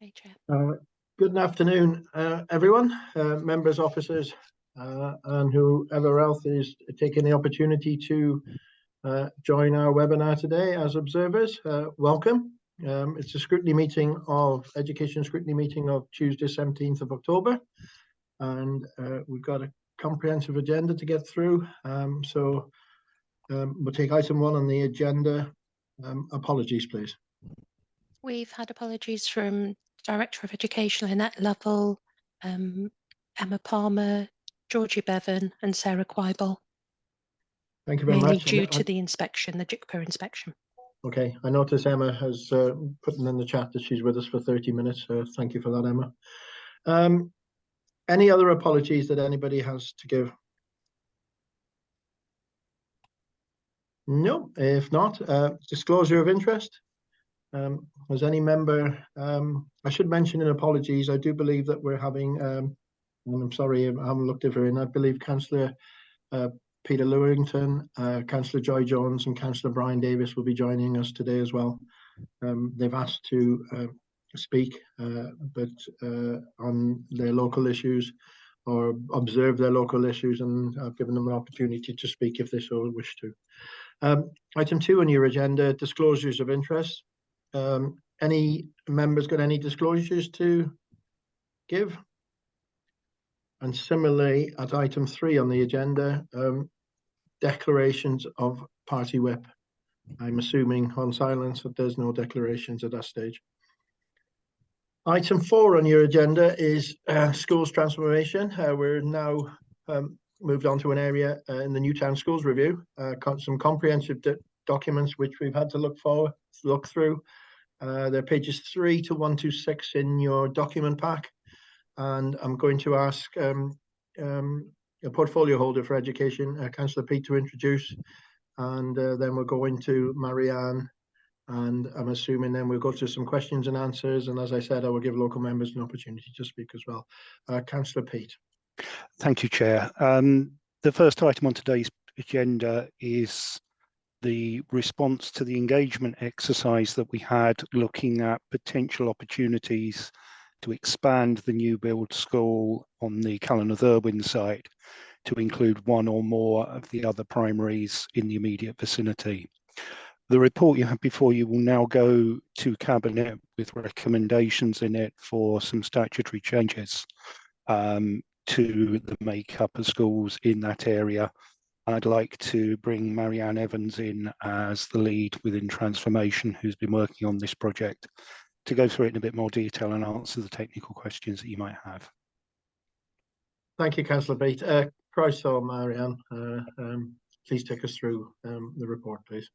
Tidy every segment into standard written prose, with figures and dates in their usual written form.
Okay, Chair. Good afternoon, everyone, members, officers, and whoever else is taking the opportunity to join our webinar today as observers. Welcome. It's a scrutiny meeting of Education Scrutiny meeting of Tuesday, 17th of October, and we've got a comprehensive agenda to get through. We'll take item 1 on the agenda. Apologies, please. We've had apologies from Director of Education Lynette Lovell, Emma Palmer, Georgie Bevan and Sarah Quibel. Thank you very mainly much. Due to the inspection, the JICPA inspection. Okay, I notice Emma has put in the chat that she's with us for 30 minutes. Thank you for that, Emma. Any other apologies that anybody has to give? No, if not, disclosure of interest. Has any member, I should mention in apologies, I do believe that we're having, and I'm sorry, I haven't looked over in, I believe Councillor Peter Lewington, Councillor Joy Jones and Councillor Brian Davis will be joining us today as well. They've asked to speak, but on their local issues or observe their local issues, and I've given them an opportunity to speak if they so wish to. Item 2 on your agenda, disclosures of interest. Any members got any disclosures to give? And similarly, at item 3 on the agenda, declarations of party whip. I'm assuming on silence that there's no declarations at that stage. Item 4 on your agenda is schools transformation. We're now moved on to an area in the Newtown Schools Review, some comprehensive documents which we've had to look through. They're pages 3 to 126 in your document pack, and I'm going to ask a portfolio holder for education, Councillor Pete, to introduce, and then we'll go into Marianne, and I'm assuming then we'll go to some questions and answers, and as I said, I will give local members an opportunity to speak as well. Councillor Pete. Thank you, Chair. The first item on today's agenda is the response to the engagement exercise that we had looking at potential opportunities to expand the new build school on the Callan-of-Irwin site to include one or more of the other primaries in the immediate vicinity. The report you have before you will now go to Cabinet with recommendations in it for some statutory changes to the makeup of schools in that area. I'd like to bring Marianne Evans in as the lead within Transformation, who's been working on this project, to go through it in a bit more detail and answer the technical questions that you might have. Thank you, Councillor Pete. Croeso, Marianne. Please take us through the report, please.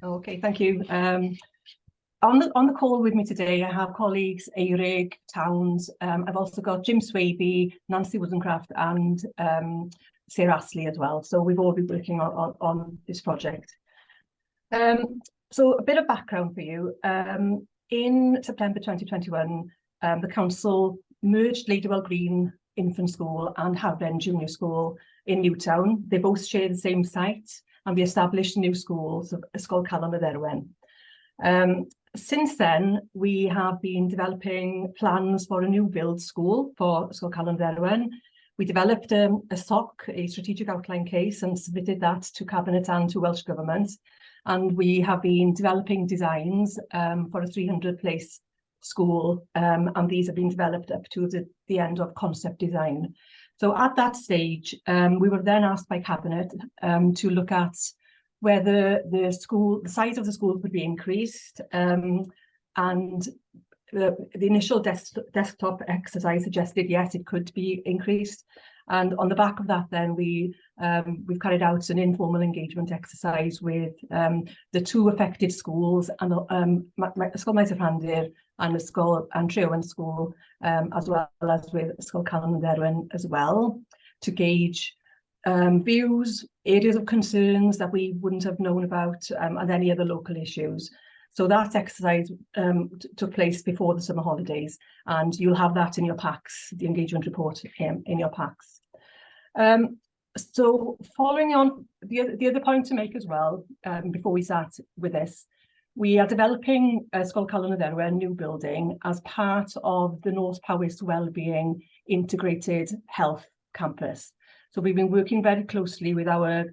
Okay, thank you. On the call with me today, I have colleagues Eirig, Towns. I've also got Jim Swaby, Nancy Woodencraft, and Sarah Astley as well. So we've all been working on this project. So a bit of background for you. In September 2021, the council merged Ladywell Green Infant School and Havren Junior School in Newtown. They both share the same site, and we established a new school, so a school Callan-of-Irwin. Since then, we have been developing plans for a new build school for School Callan-of-Irwin. We developed a SOC, a strategic outline case, and submitted that to Cabinet and to Welsh Government. And we have been developing designs for a 300-place school, and these have been developed up to the end of concept design. So at that stage, we were then asked by Cabinet to look at whether the size of the school could be increased, and the initial desktop exercise suggested yes, it could be increased. And on the back of that, then we've carried out an informal engagement exercise with the 2 affected schools, and Ysgol Maes y Rhandir and Ysgol Trewen School, as well as with Ysgol Callan-of-Irwin as well, to gauge views, areas of concerns that we wouldn't have known about, and any other local issues. So that exercise took place before the summer holidays, and you'll have that in your packs, the engagement report in your packs. So following on, the other point to make as well, before we start with this, We are developing Ysgol Calon y Dderwen new building as part of the North Powys Wellbeing Integrated Health Campus. So we've been working very closely with our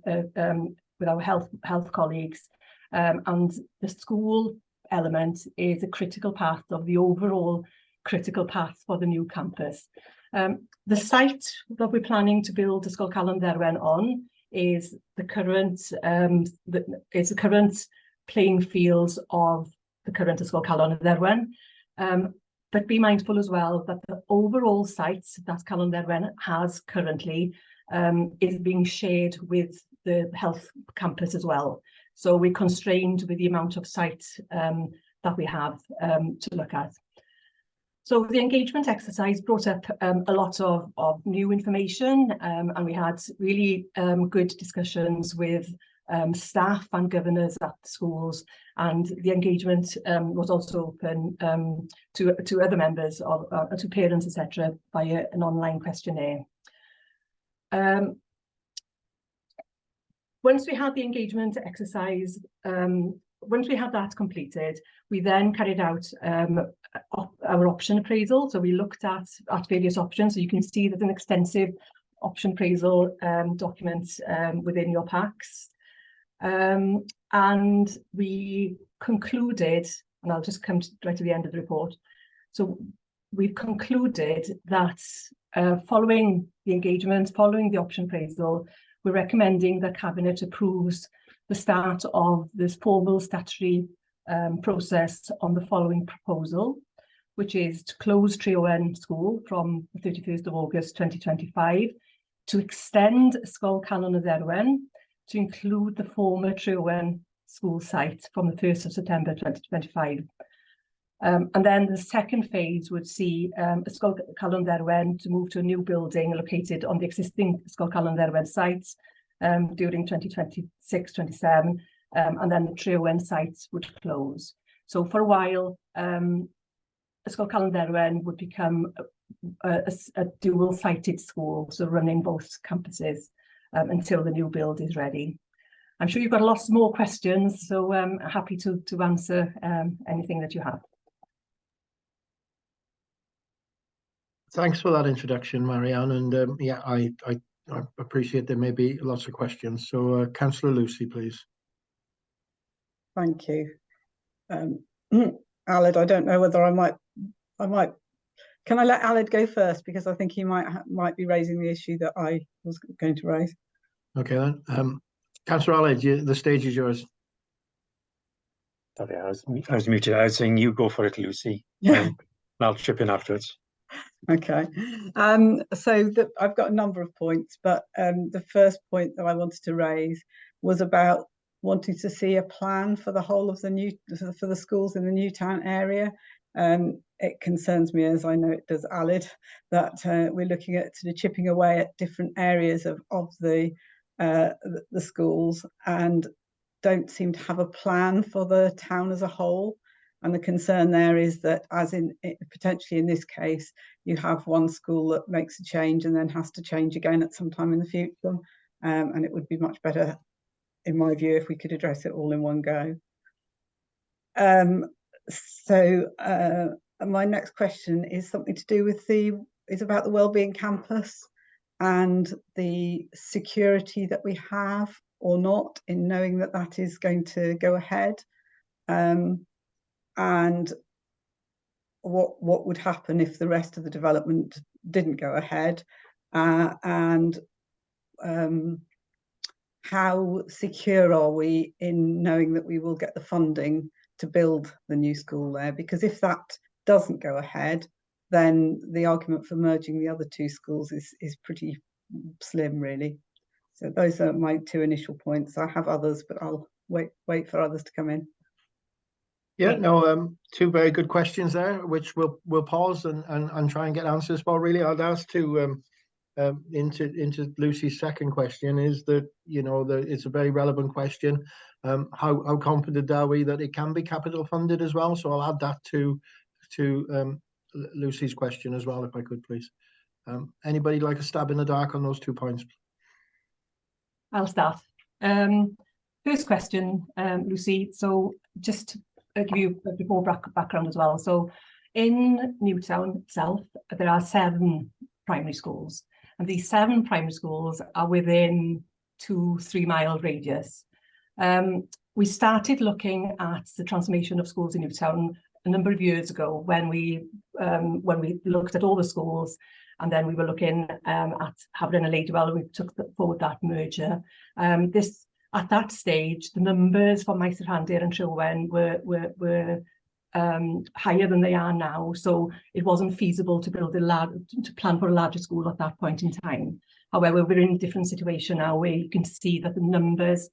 health colleagues, and the school element is a critical part of the overall critical path for the new campus. The site that we're planning to build Ysgol Calon Dderwen on is the current playing fields of the current Ysgol Calon Dderwen. But be mindful as well that the overall site that Calon Dderwen has currently is being shared with the health campus as well. So we're constrained with the amount of site that we have to look at. So the engagement exercise brought up a lot of new information, and we had really good discussions with staff and governors at the schools, and the engagement was also open to other members, to parents, etc., via an online questionnaire. Once we had the engagement exercise, once we had that completed, we then carried out our option appraisal. So we looked at various options. So you can see there's an extensive option appraisal document within your packs. And we concluded, and I'll just come right to the end of the report. So we've concluded that following the engagement, following the option appraisal, we're recommending that Cabinet approves the start of this formal statutory process on the following proposal, which is to close Treowen School from the 31st of August 2025, to extend Ysgol Calon y Dderwen to include the former Treowen school site from the 1st of September 2025. And then the second phase would see Ysgol Calon Dderwen to move to a new building located on the existing Ysgol Calon Dderwen site during 2026-27, and then the Treowen site would close. So for a while, Ysgol Calon Dderwen would become a dual-sited school, so running both campuses until the new build is ready. I'm sure you've got lots more questions, so I'm happy to answer anything that you have. Thanks for that introduction, Marianne. And yeah, I appreciate there may be lots of questions. So Councillor Lucy, please. Thank you. Aled, I don't know whether I might, can I let Aled go first? Because I think he might be raising the issue that I was going to raise. Okay then. Councillor Aled, the stage is yours. Sorry, I was muted. I was saying you go for it, Lucy. And I'll chip in afterwards. Okay. So I've got a number of points, but the first point that I wanted to raise was about wanting to see a plan for the whole of for the schools in the Newtown area. It concerns me, as I know it does Aled, that we're looking at sort of chipping away at different areas of the schools and don't seem to have a plan for the town as a whole. And the concern there is that, as in potentially in this case, you have one school that makes a change and then has to change again at some time in the future. And it would be much better, in my view, if we could address it all in one go. My next question is something to do with is about the Wellbeing Campus and the security that we have or not in knowing that that is going to go ahead. And what would happen if the rest of the development didn't go ahead, and how secure are we in knowing that we will get the funding to build the new school there? Because if that doesn't go ahead, then the argument for merging the other two schools is pretty slim, really. So those are my two initial points. I have others, but I'll wait for others to come in. Yeah, no, two very good questions there, which we'll pause and try and get answers for. Really, I'd ask to into Lucy's second question is that, you know, it's a very relevant question. How confident are we that it can be capital funded as well? So I'll add that to Lucy's question as well, if I could, please. Anybody like a stab in the dark on those 2 points? I'll start. First question, Lucy. So just give you a bit more background as well. So in Newtown itself, there are 7 primary schools, and these 7 primary schools are within 2-3 mile radius. We started looking at the transformation of schools in Newtown a number of years ago when we looked at all the schools, and then we were looking at having a later, well, we took forward that merger. At that stage, the numbers for Maes Rhandir and Trilwen were higher than they are now, so it wasn't feasible to plan for a larger school at that point in time. However, we're in a different situation now where you can see that the numbers,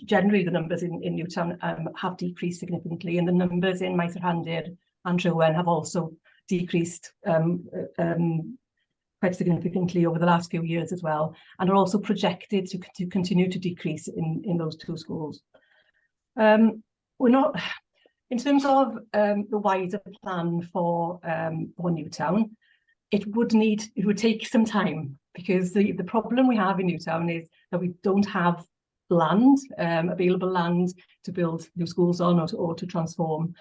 generally the numbers in Newtown have decreased significantly, and the numbers in Maes Rhandir and Trilwen have also decreased quite significantly over the last few years as well, and are also projected to continue to decrease in those 2 schools. We're not, in terms of the wider plan for Newtown, it would take some time, because the problem we have in Newtown is that we don't have land, available land to build new schools on or to transform.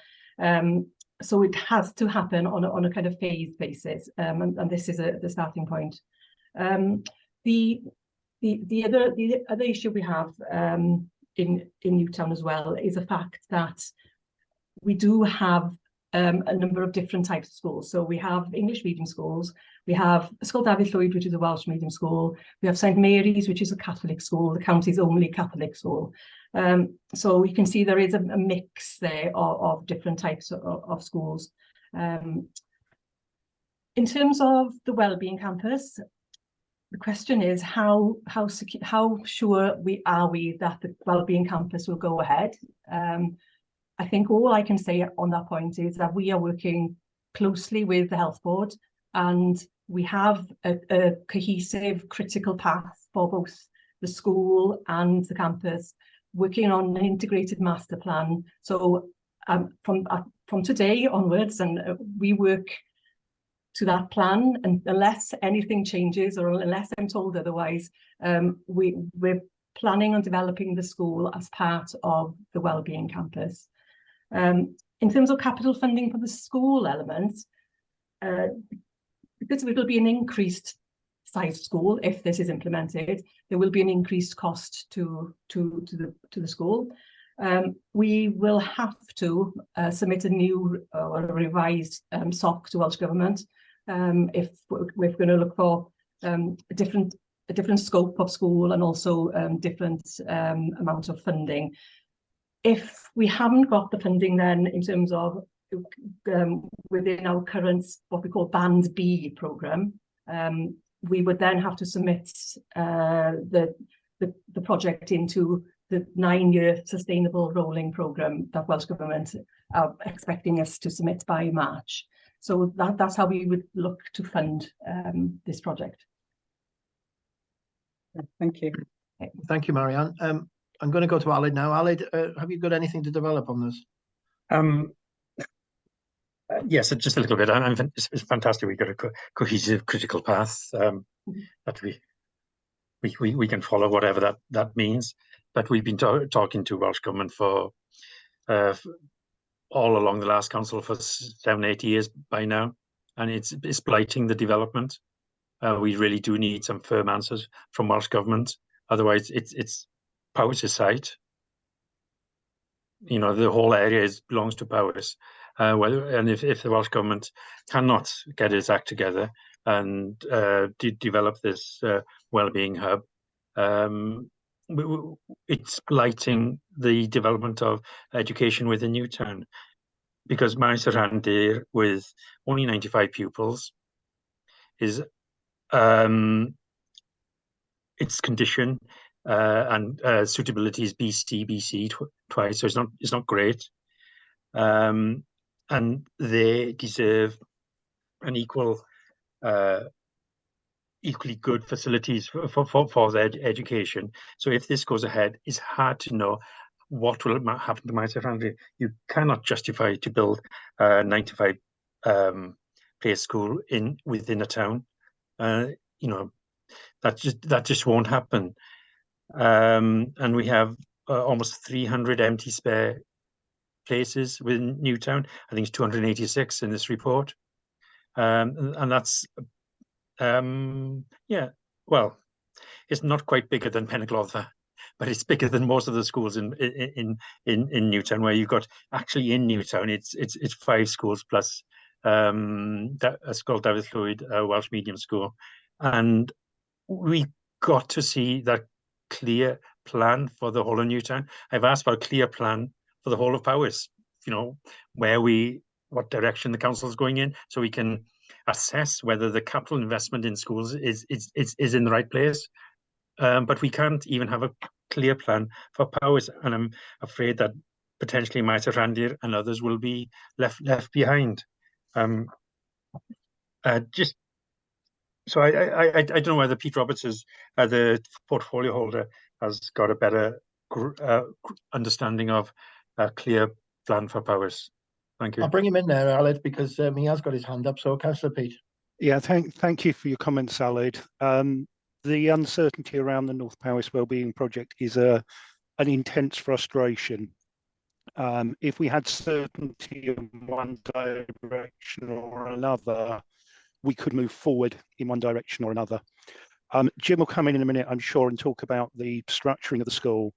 So it has to happen on a kind of phased basis, and this is the starting point. The other issue we have in Newtown as well is the fact that we do have a number of different types of schools. So we have English medium schools, we have Ysgol Dafydd Llwyd, which is a Welsh medium school, we have St Mary's, which is a Catholic school, the county's only Catholic school. So you can see there is a mix there of different types of schools. In terms of the Wellbeing Campus, the question is how sure are we that the Wellbeing Campus will go ahead? I think all I can say on that point is that we are working closely with the Health Board, and we have a cohesive critical path for both the school and the campus, working on an integrated master plan. So from today onwards, and we work to that plan, and unless anything changes or unless I'm told otherwise, we're planning on developing the school as part of the Wellbeing Campus. In terms of capital funding for the school element, because it will be an increased size school if this is implemented, there will be an increased cost to the school. We will have to submit a new or a revised SOC to Welsh Government if we're going to look for a different scope of school and also different amount of funding. If we haven't got the funding, then in terms of within our current what we call Band B programme, we would then have to submit the project into the 9-year sustainable rolling programme that Welsh Government are expecting us to submit by March. So that's how we would look to fund this project. Thank you. Thank you, Marianne. I'm going to go to Aled now. Aled, have you got anything to develop on this? Yes, just a little bit. It's fantastic. We've got a cohesive critical path that we can follow, whatever that means. But we've been talking to Welsh Government for all along the last council for 7-8 years by now, and it's blighting the development. We really do need some firm answers from Welsh Government. Otherwise, it's Powys' site. You know, the whole area belongs to Powys. If the Welsh Government cannot get its act together and develop this wellbeing hub, it's blighting the development of education within Newtown, because Maes Rhandir, with only 95 pupils, is its condition and suitability is BC twice, so it's not great, and they deserve an equally good facilities for their education. So if this goes ahead, it's hard to know what will happen to Maes Rhandir. You cannot justify to build a 95 place school within a town. You know, that just won't happen. And we have almost 300 empty spare places within Newtown. I think it's 286 in this report. And that's, yeah, well, it's not quite bigger than Penagloddfa, but it's bigger than most of the schools in Newtown, where you've got, actually in Newtown, it's 5 schools plus a school, David Llwyd, a Welsh medium school. And we got to see that clear plan for the whole of Newtown. I've asked for a clear plan for the whole of Powys, you know, what direction the council is going in, so we can assess whether the capital investment in schools is in the right place. But we can't even have a clear plan for Powys, and I'm afraid that potentially Maes Rhandir and others will be left behind. Just so I don't know whether Pete Roberts is the portfolio holder has got a better understanding of a clear plan for Powys. Thank you. I'll bring him in there, Aled, because he has got his hand up. So, Councillor Pete. Yeah, thank you for your comments, Aled. The uncertainty around the North Powys Wellbeing Project is an intense frustration. If we had certainty in one direction or another, we could move forward in one direction or another. Jim will come in a minute, I'm sure, and talk about the structuring of the school,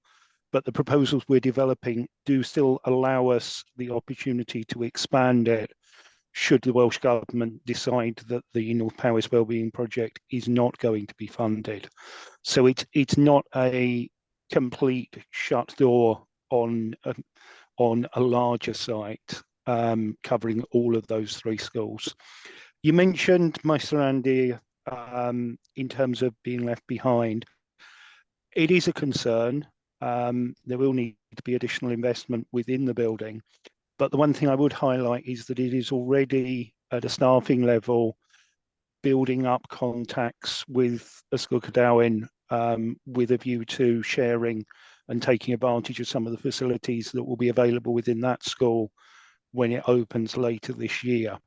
but the proposals we're developing do still allow us the opportunity to expand it should the Welsh Government decide that the North Powys Wellbeing Project is not going to be funded. So it's not a complete shut door on a larger site covering all of those 3 schools. You mentioned Maes Rhandir in terms of being left behind. It is a concern. There will need to be additional investment within the building. But the one thing I would highlight is that it is already at a staffing level building up contacts with Ysgol Cadwyn with a view to sharing and taking advantage of some of the facilities that will be available within that school when it opens later this year.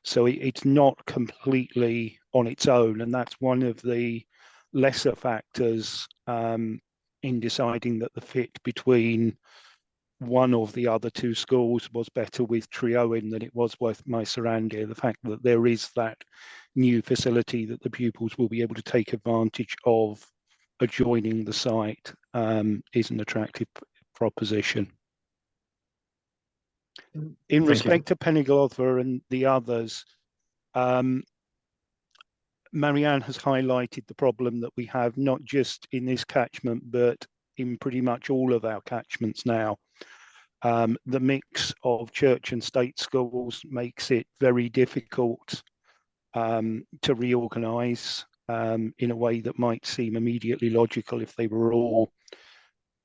So it's not completely on its own, and that's one of the lesser factors in deciding that the fit between one of the other 2 schools was better with Treowen than it was with Maes Rhandir. The fact that there is that new facility that the pupils will be able to take advantage of adjoining the site is an attractive proposition. In respect to Penagloddfa and the others, Marianne has highlighted the problem that we have not just in this catchment, but in pretty much all of our catchments now. The mix of church and state schools makes it very difficult to reorganise in a way that might seem immediately logical if they were all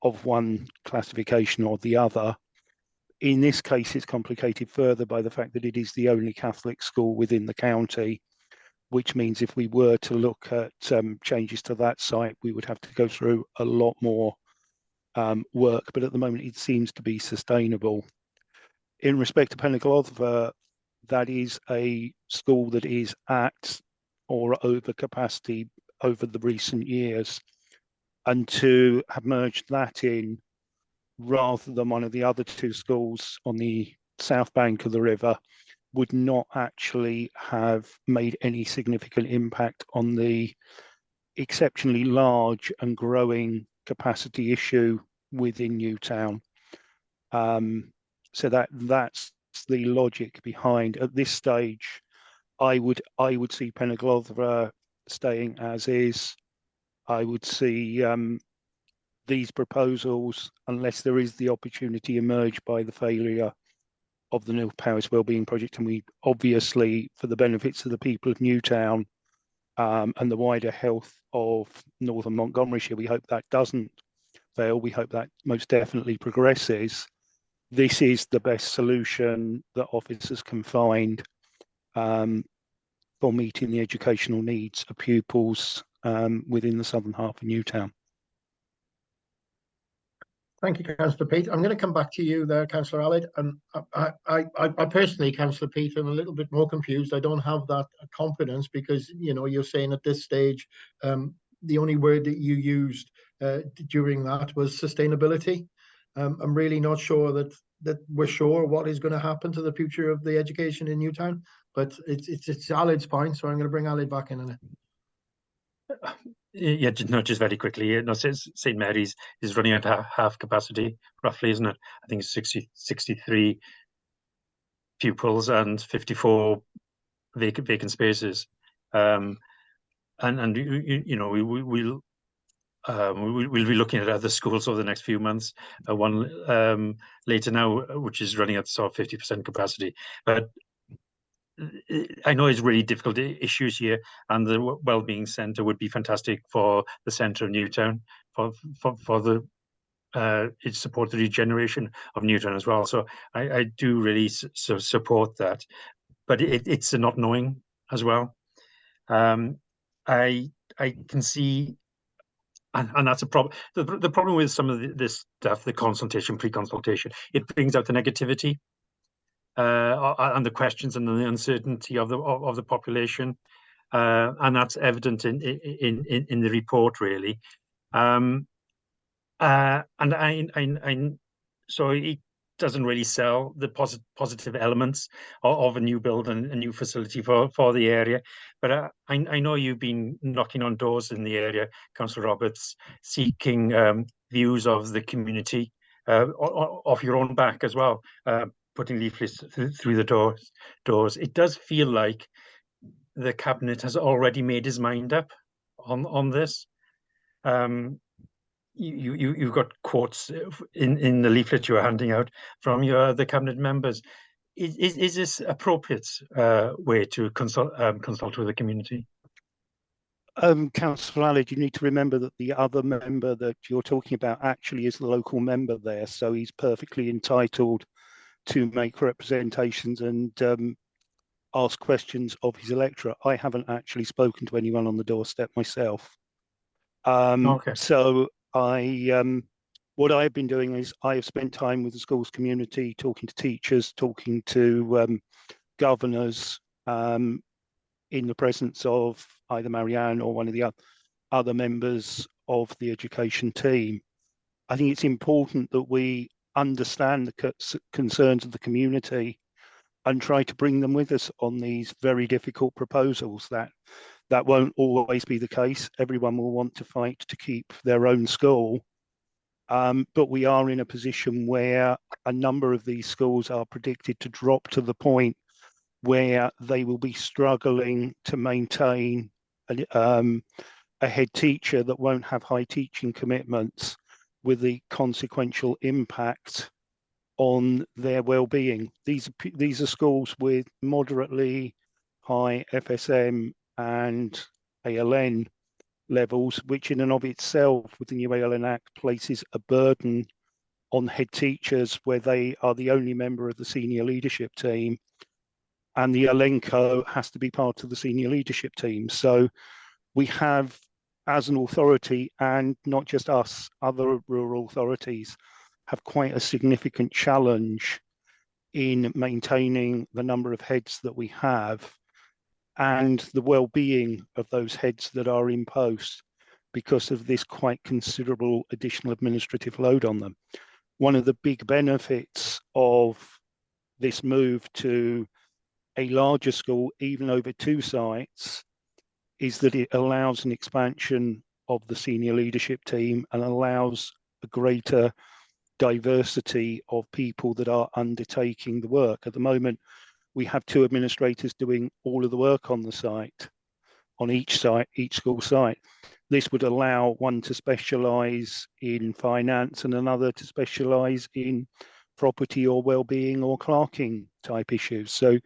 of one classification or the other. In this case, it's complicated further by the fact that it is the only Catholic school within the county, which means if we were to look at changes to that site, we would have to go through a lot more work, but at the moment it seems to be sustainable. In respect to Penagloddfa, that is a school that is at or over capacity over the recent years, and to have merged that in rather than one of the other 2 schools on the south bank of the river would not actually have made any significant impact on the exceptionally large and growing capacity issue within Newtown. So that's the logic behind. At this stage, I would see Penagloddfa staying as is. I would see these proposals, unless there is the opportunity emerged by the failure of the North Powys Wellbeing Project, and we obviously, for the benefits of the people of Newtown and the wider health of northern Montgomeryshire, we hope that doesn't fail. We hope that most definitely progresses. This is the best solution that officers can find for meeting the educational needs of pupils within the southern half of Newtown. Thank you, Councillor Pete. I'm going to come back to you there, Councillor Aled. And I personally, Councillor Pete, am a little bit more confused. I don't have that confidence because, you know, you're saying at this stage, the only word that you used during that was sustainability. I'm really not sure that that we're sure what is going to happen to the future of the education in Newtown. But it's Alid's point, so I'm going to bring Alid back in on it. Yeah, just very quickly. St Mary's is running at half capacity, roughly, isn't it? I think it's 63 pupils and 54 vacant spaces. And you know, we'll be looking at other schools over the next few months. One later now, which is running at sort of 50% capacity. But I know it's really difficult issues here, and the Wellbeing Centre would be fantastic for the centre of Newtown, for the it support the regeneration of Newtown as well. So I do really support that, but it's a not knowing as well. I can see, and that's a problem. The problem with some of this stuff, the consultation, pre-consultation, it brings out the negativity. And the questions and the uncertainty of the population, and that's evident in the report, really. And so it doesn't really sell the positive elements of a new build and a new facility for the area. But I know you've been knocking on doors in the area, Councillor Roberts, seeking views of the community, off your own back as well. Putting leaflets through the doors. It does feel like the cabinet has already made his mind up on this. You've got quotes in the leaflet you are handing out from the cabinet members. Is this appropriate way to consult with the community? Councillor Alid, you need to remember that the other member that you're talking about actually is the local member there, so he's perfectly entitled to make representations and ask questions of his electorate. I haven't actually spoken to anyone on the doorstep myself. Okay. So what I've been doing is I have spent time with the schools community, talking to teachers, talking to governors, in the presence of either Marianne or one of the other members of the education team. I think it's important that we understand the concerns of the community and try to bring them with us on these very difficult proposals. That won't always be the case. Everyone will want to fight to keep their own school. But we are in a position where a number of these schools are predicted to drop to the point where they will be struggling to maintain a head teacher that won't have high teaching commitments, with the consequential impact on their well-being. These are schools with moderately high FSM and ALN levels, which in and of itself, with the new ALN Act, places a burden on head teachers where they are the only member of the senior leadership team, and the Elenco has to be part of the senior leadership team. So we have, as an authority, and not just us, other rural authorities have quite a significant challenge in maintaining the number of heads that we have and the well-being of those heads that are in post because of this quite considerable additional administrative load on them. One of the big benefits of this move to a larger school, even over 2 sites, is that it allows an expansion of the senior leadership team and allows a greater diversity of people that are undertaking the work. At the moment, we have 2 administrators doing all of the work on the site, on each site, each school site. This would allow one to specialise in finance and another to specialise in property or well-being or clerking type issues. So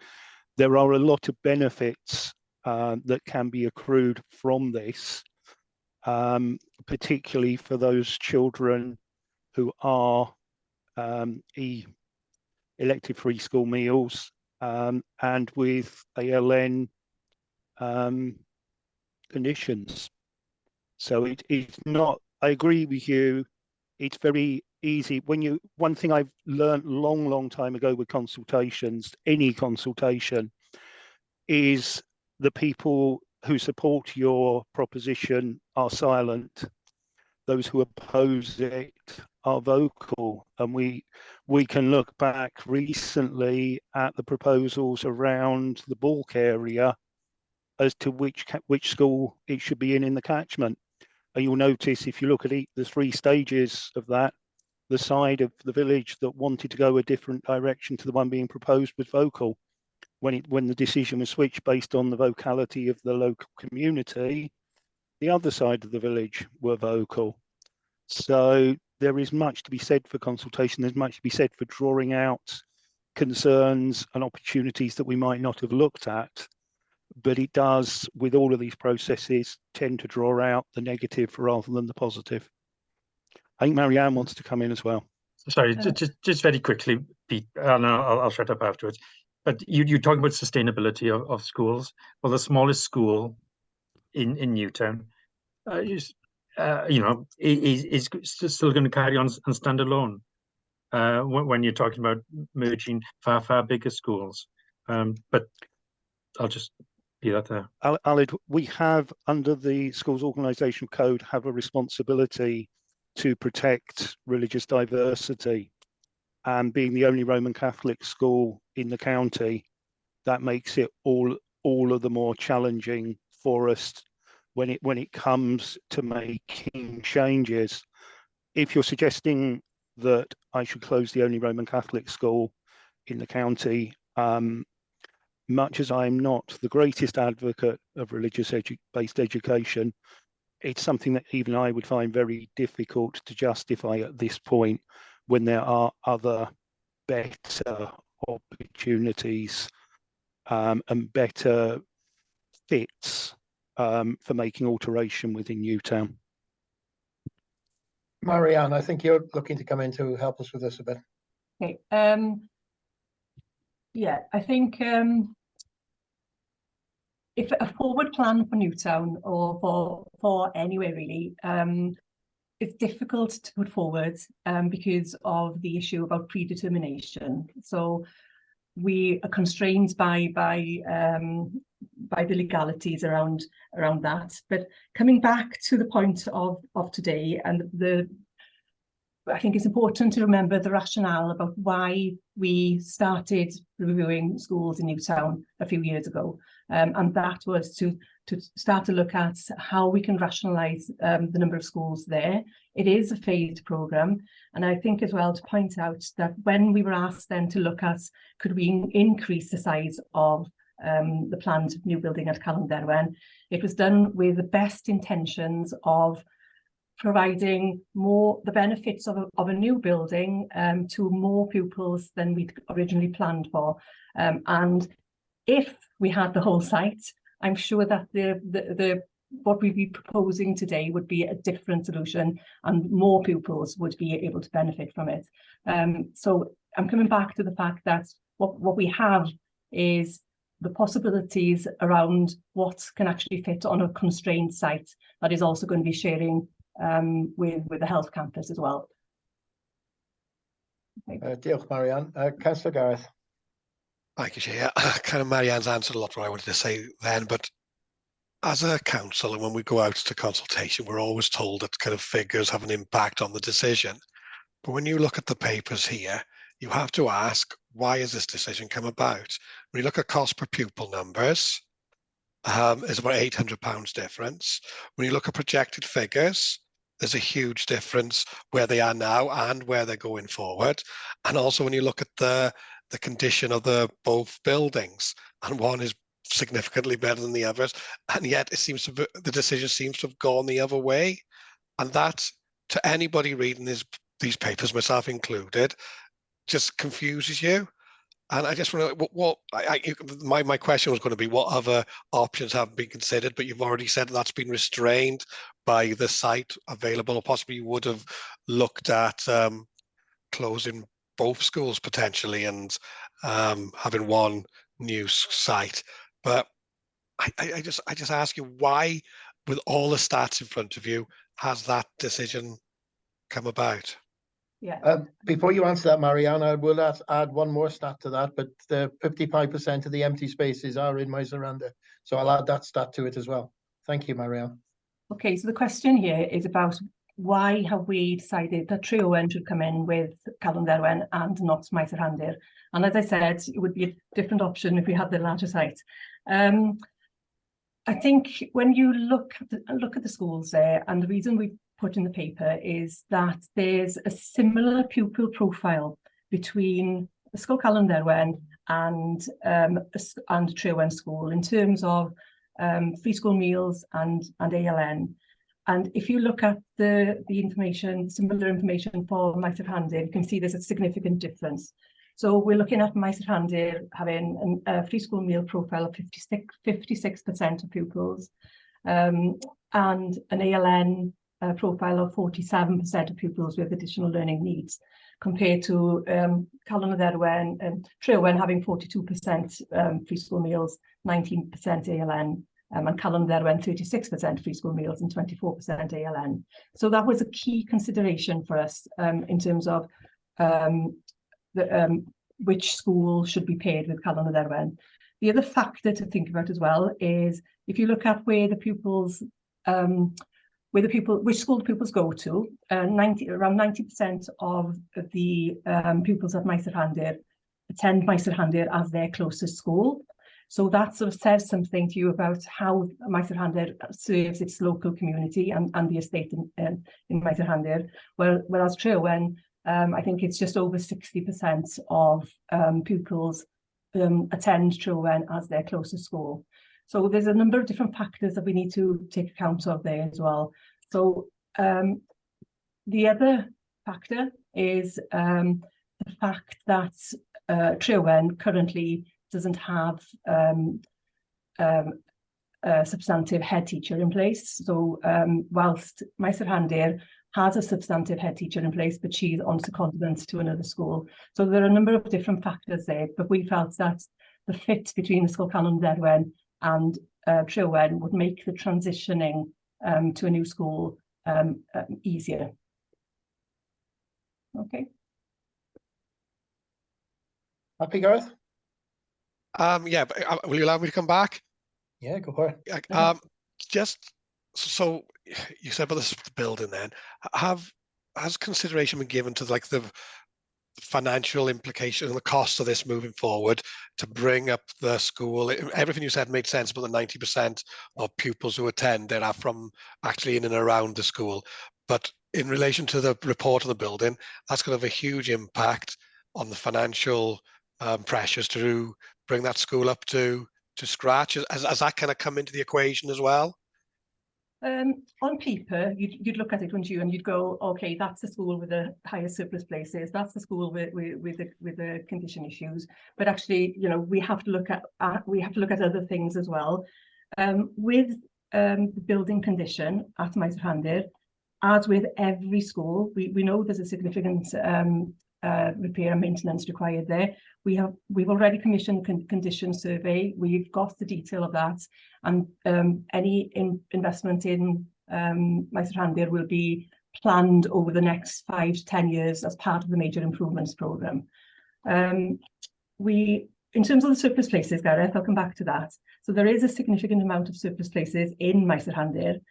there are a lot of benefits that can be accrued from this, particularly for those children who are elective free school meals and with ALN conditions. So it's not, I agree with you, it's very easy. One thing I've learned long time ago with consultations, any consultation, is the people who support your proposition are silent. Those who oppose it are vocal, and we can look back recently at the proposals around the bulk area as to which school it should be in the catchment. And you'll notice if you look at the 3 stages of that, the side of the village that wanted to go a different direction to the one being proposed was vocal. When the decision was switched based on the vocality of the local community, the other side of the village were vocal. So there is much to be said for consultation. There's much to be said for drawing out concerns and opportunities that we might not have looked at. But it does, with all of these processes, tend to draw out the negative rather than the positive. I think Marianne wants to come in as well. Sorry, just very quickly, Pete, and I'll shut up afterwards. But you're talking about sustainability of schools. Well, the smallest school in Newtown is still going to carry on and stand alone when you're talking about merging far bigger schools. But I'll just leave that there. Alid, we have, under the schools organisation code, have a responsibility to protect religious diversity, and being the only Roman Catholic school in the county, that makes it all of the more challenging for us when it comes to making changes. If you're suggesting that I should close the only Roman Catholic school in the county, much as I'm not the greatest advocate of religious-based education, it's something that even I would find very difficult to justify at this point, when there are other better opportunities and better fits for making alteration within Newtown. Marianne, I think you're looking to come in to help us with this a bit. Okay. Yeah, I think if a forward plan for Newtown or for anywhere really, it's difficult to put forward because of the issue about predetermination. So we are constrained by the legalities around that. But coming back to the point of today, and I think it's important to remember the rationale about why we started reviewing schools in Newtown a few years ago. And that was to start to look at how we can rationalise the number of schools there. It is a phased programme. And I think as well to point out that when we were asked then to look at, could we increase the size of the planned new building at Calenderwen, it was done with the best intentions of providing the benefits of a new building to more pupils than we'd originally planned for. And if we had the whole site, I'm sure that what we'd be proposing today would be a different solution and more pupils would be able to benefit from it. So I'm coming back to the fact that what we have is the possibilities around what can actually fit on a constrained site that is also going to be sharing with the health campus as well. Okay. Diolch, Marianne. Councillor Gareth. Thank you, Chair. Kind of Marianne's answered a lot of what I wanted to say then, but as a council, and when we go out to consultation, we're always told that kind of figures have an impact on the decision. But when you look at the papers here, you have to ask, why has this decision come about? When you look at cost per pupil numbers, there's about £800 difference. When you look at projected figures, there's a huge difference where they are now and where they're going forward. And also when you look at the condition of both buildings, and one is significantly better than the others, and yet the decision seems to have gone the other way. And that, to anybody reading these papers, myself included, just confuses you. And I just want to, my question was going to be, what other options have been considered? But you've already said that's been restrained by the site available, or possibly you would have looked at closing both schools potentially and having one new site. But I just ask you, why, with all the stats in front of you, has that decision come about? Yeah. Before you answer that, Marianne, I will add one more stat to that, but the 55% of the empty spaces are in Miseranda. So I'll add that stat to it as well. Thank you, Marianne. Okay, so the question here is about why have we decided that Tre Owen should come in with Calon Derwen and not Maes yr Handir? And as I said, it would be a different option if we had the larger site. I think when you look at the schools there, and the reason we put in the paper is that there's a similar pupil profile between the School Calon Derwen and Tre Owen School in terms of free school meals and ALN. And if you look at the information, similar information for Maes yr Handir, you can see there's a significant difference. So we're looking at Maes yr Handir having a free school meal profile of 56% of pupils, and an ALN profile of 47% of pupils with additional learning needs, compared to Calon Derwen and Tre Owen having 42% free school meals, 19% ALN, and Calon Derwen 36% free school meals and 24% ALN. So that was a key consideration for us in terms of which school should be paired with Calon Derwen. The other factor to think about as well is if you look at where the pupils, which school the pupils go to, around 90% of the pupils at Maes yr Handir attend Maes yr Handir as their closest school. So that sort of says something to you about how Maes yr Handir serves its local community and the estate in Maes yr Handir. Whereas Tre Owen, I think it's just over 60% of pupils attend Tre Owen as their closest school. So there's a number of different factors that we need to take account of there as well. So the other factor is the fact that Tre Owen currently doesn't have a substantive head teacher in place. So whilst Maes yr Handir has a substantive head teacher in place, but she's on secondment to another school. So there are a number of different factors there, but we felt that the fit between the School Calon Derwen and Tre Owen would make the transitioning to a new school easier. Okay. Happy, Gareth? Yeah, but will you allow me to come back? Yeah, go for it. Just so you said about the building, then has consideration been given to like the financial implications and the cost of this moving forward to bring up the school? Everything you said made sense, but the 90% of pupils who attend there are from actually in and around the school. But in relation to the report of the building, that's going to have a huge impact on the financial pressures to bring that school up to scratch. Has that kind of come into the equation as well? On paper, you'd look at it, wouldn't you, and you'd go, okay, that's the school with the highest surplus places, that's the school with the condition issues. But actually, you know, we have to look at other things as well. With the building condition at Maes yr Handir, as with every school, we know there's a significant repair and maintenance required there. We've already commissioned a condition survey. We've got the detail of that, and any investment in Maes yr Handir will be planned over the next 5 to 10 years as part of the major improvements programme. In terms of the surplus places, Gareth, I'll come back to that. So there is a significant amount of surplus places in Maes yr Handir,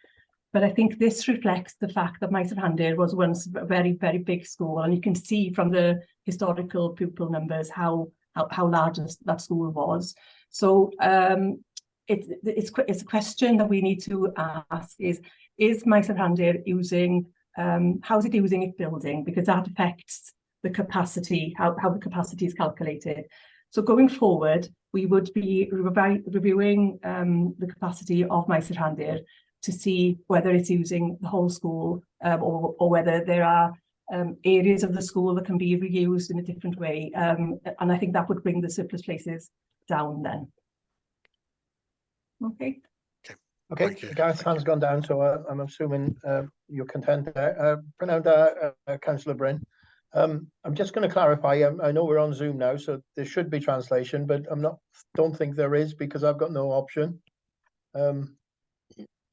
but I think this reflects the fact that Maes yr Handir was once a very, very big school, and you can see from the historical pupil numbers how large that school was. So it's a question that we need to ask is Maes yr Handir using, how is it using its building? Because that affects the capacity, how the capacity is calculated. So going forward, we would be reviewing the capacity of Maes yr Handir to see whether it's using the whole school or whether there are areas of the school that can be reused in a different way. And I think that would bring the surplus places down then. Okay. Okay, Gareth's hand's gone down, so I'm assuming you're content there. Prynawn Councillor Bryn. I'm just going to clarify. I know we're on Zoom now, so there should be translation, but don't think there is because I've got no option.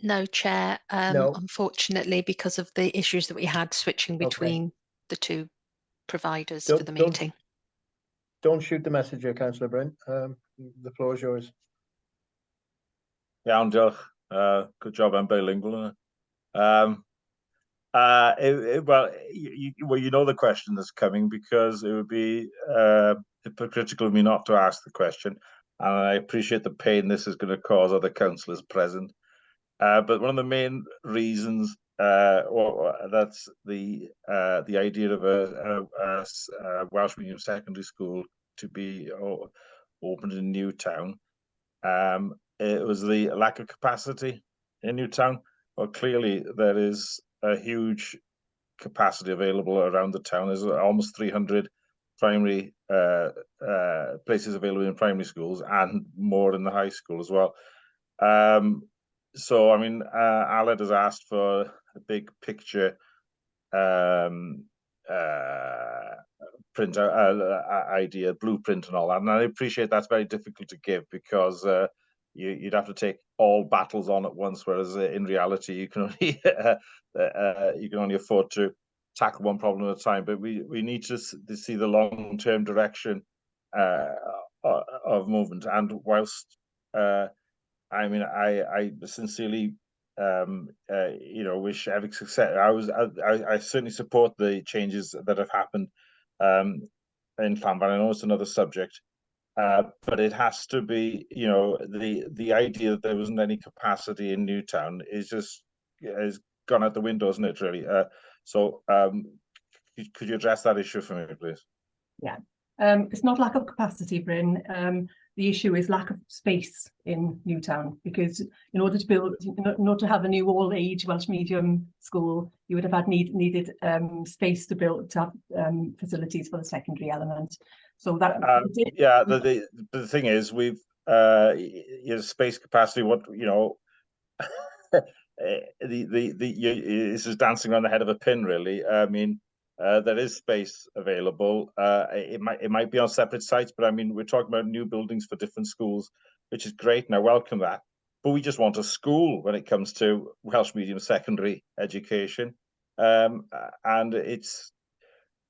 No, Chair. No. Unfortunately, because of the issues that we had switching between the two providers for the meeting. Don't shoot the messenger, Councillor Bryn. The floor is yours. Iawn, diolch. Good job, I'm bilingual. Well, you know the question that's coming, because it would be hypocritical of me not to ask the question, and I appreciate the pain this is going to cause other councillors present. But one of the main reasons, that's the idea of a Welsh medium secondary school to be opened in Newtown. It was the lack of capacity in Newtown. Well, clearly there is a huge capacity available around the town. There's almost 300 primary places available in primary schools, and more in the high school as well. So, I mean, Aled has asked for a big picture print idea, blueprint, and all that. And I appreciate that's very difficult to give, because you'd have to take all battles on at once, whereas in reality you can only afford to tackle one problem at a time. But we need to see the long-term direction of movement. And whilst I mean, I sincerely wish every success. I certainly support the changes that have happened in Llanfair. I know it's another subject, but it has to be, the idea that there wasn't any capacity in Newtown has gone out the window, isn't it, really? So could you address that issue for me, please? Yeah, it's not lack of capacity, Bryn. The issue is lack of space in Newtown, because in order to have a new all-age Welsh medium school, you would have had needed space to have facilities for the secondary element. So that the thing is, we've space capacity. This is dancing on the head of a pin, really. I mean, there is space available. It might be on separate sites, but I mean, we're talking about new buildings for different schools, which is great, and I welcome that. But we just want a school when it comes to Welsh medium secondary education, and it's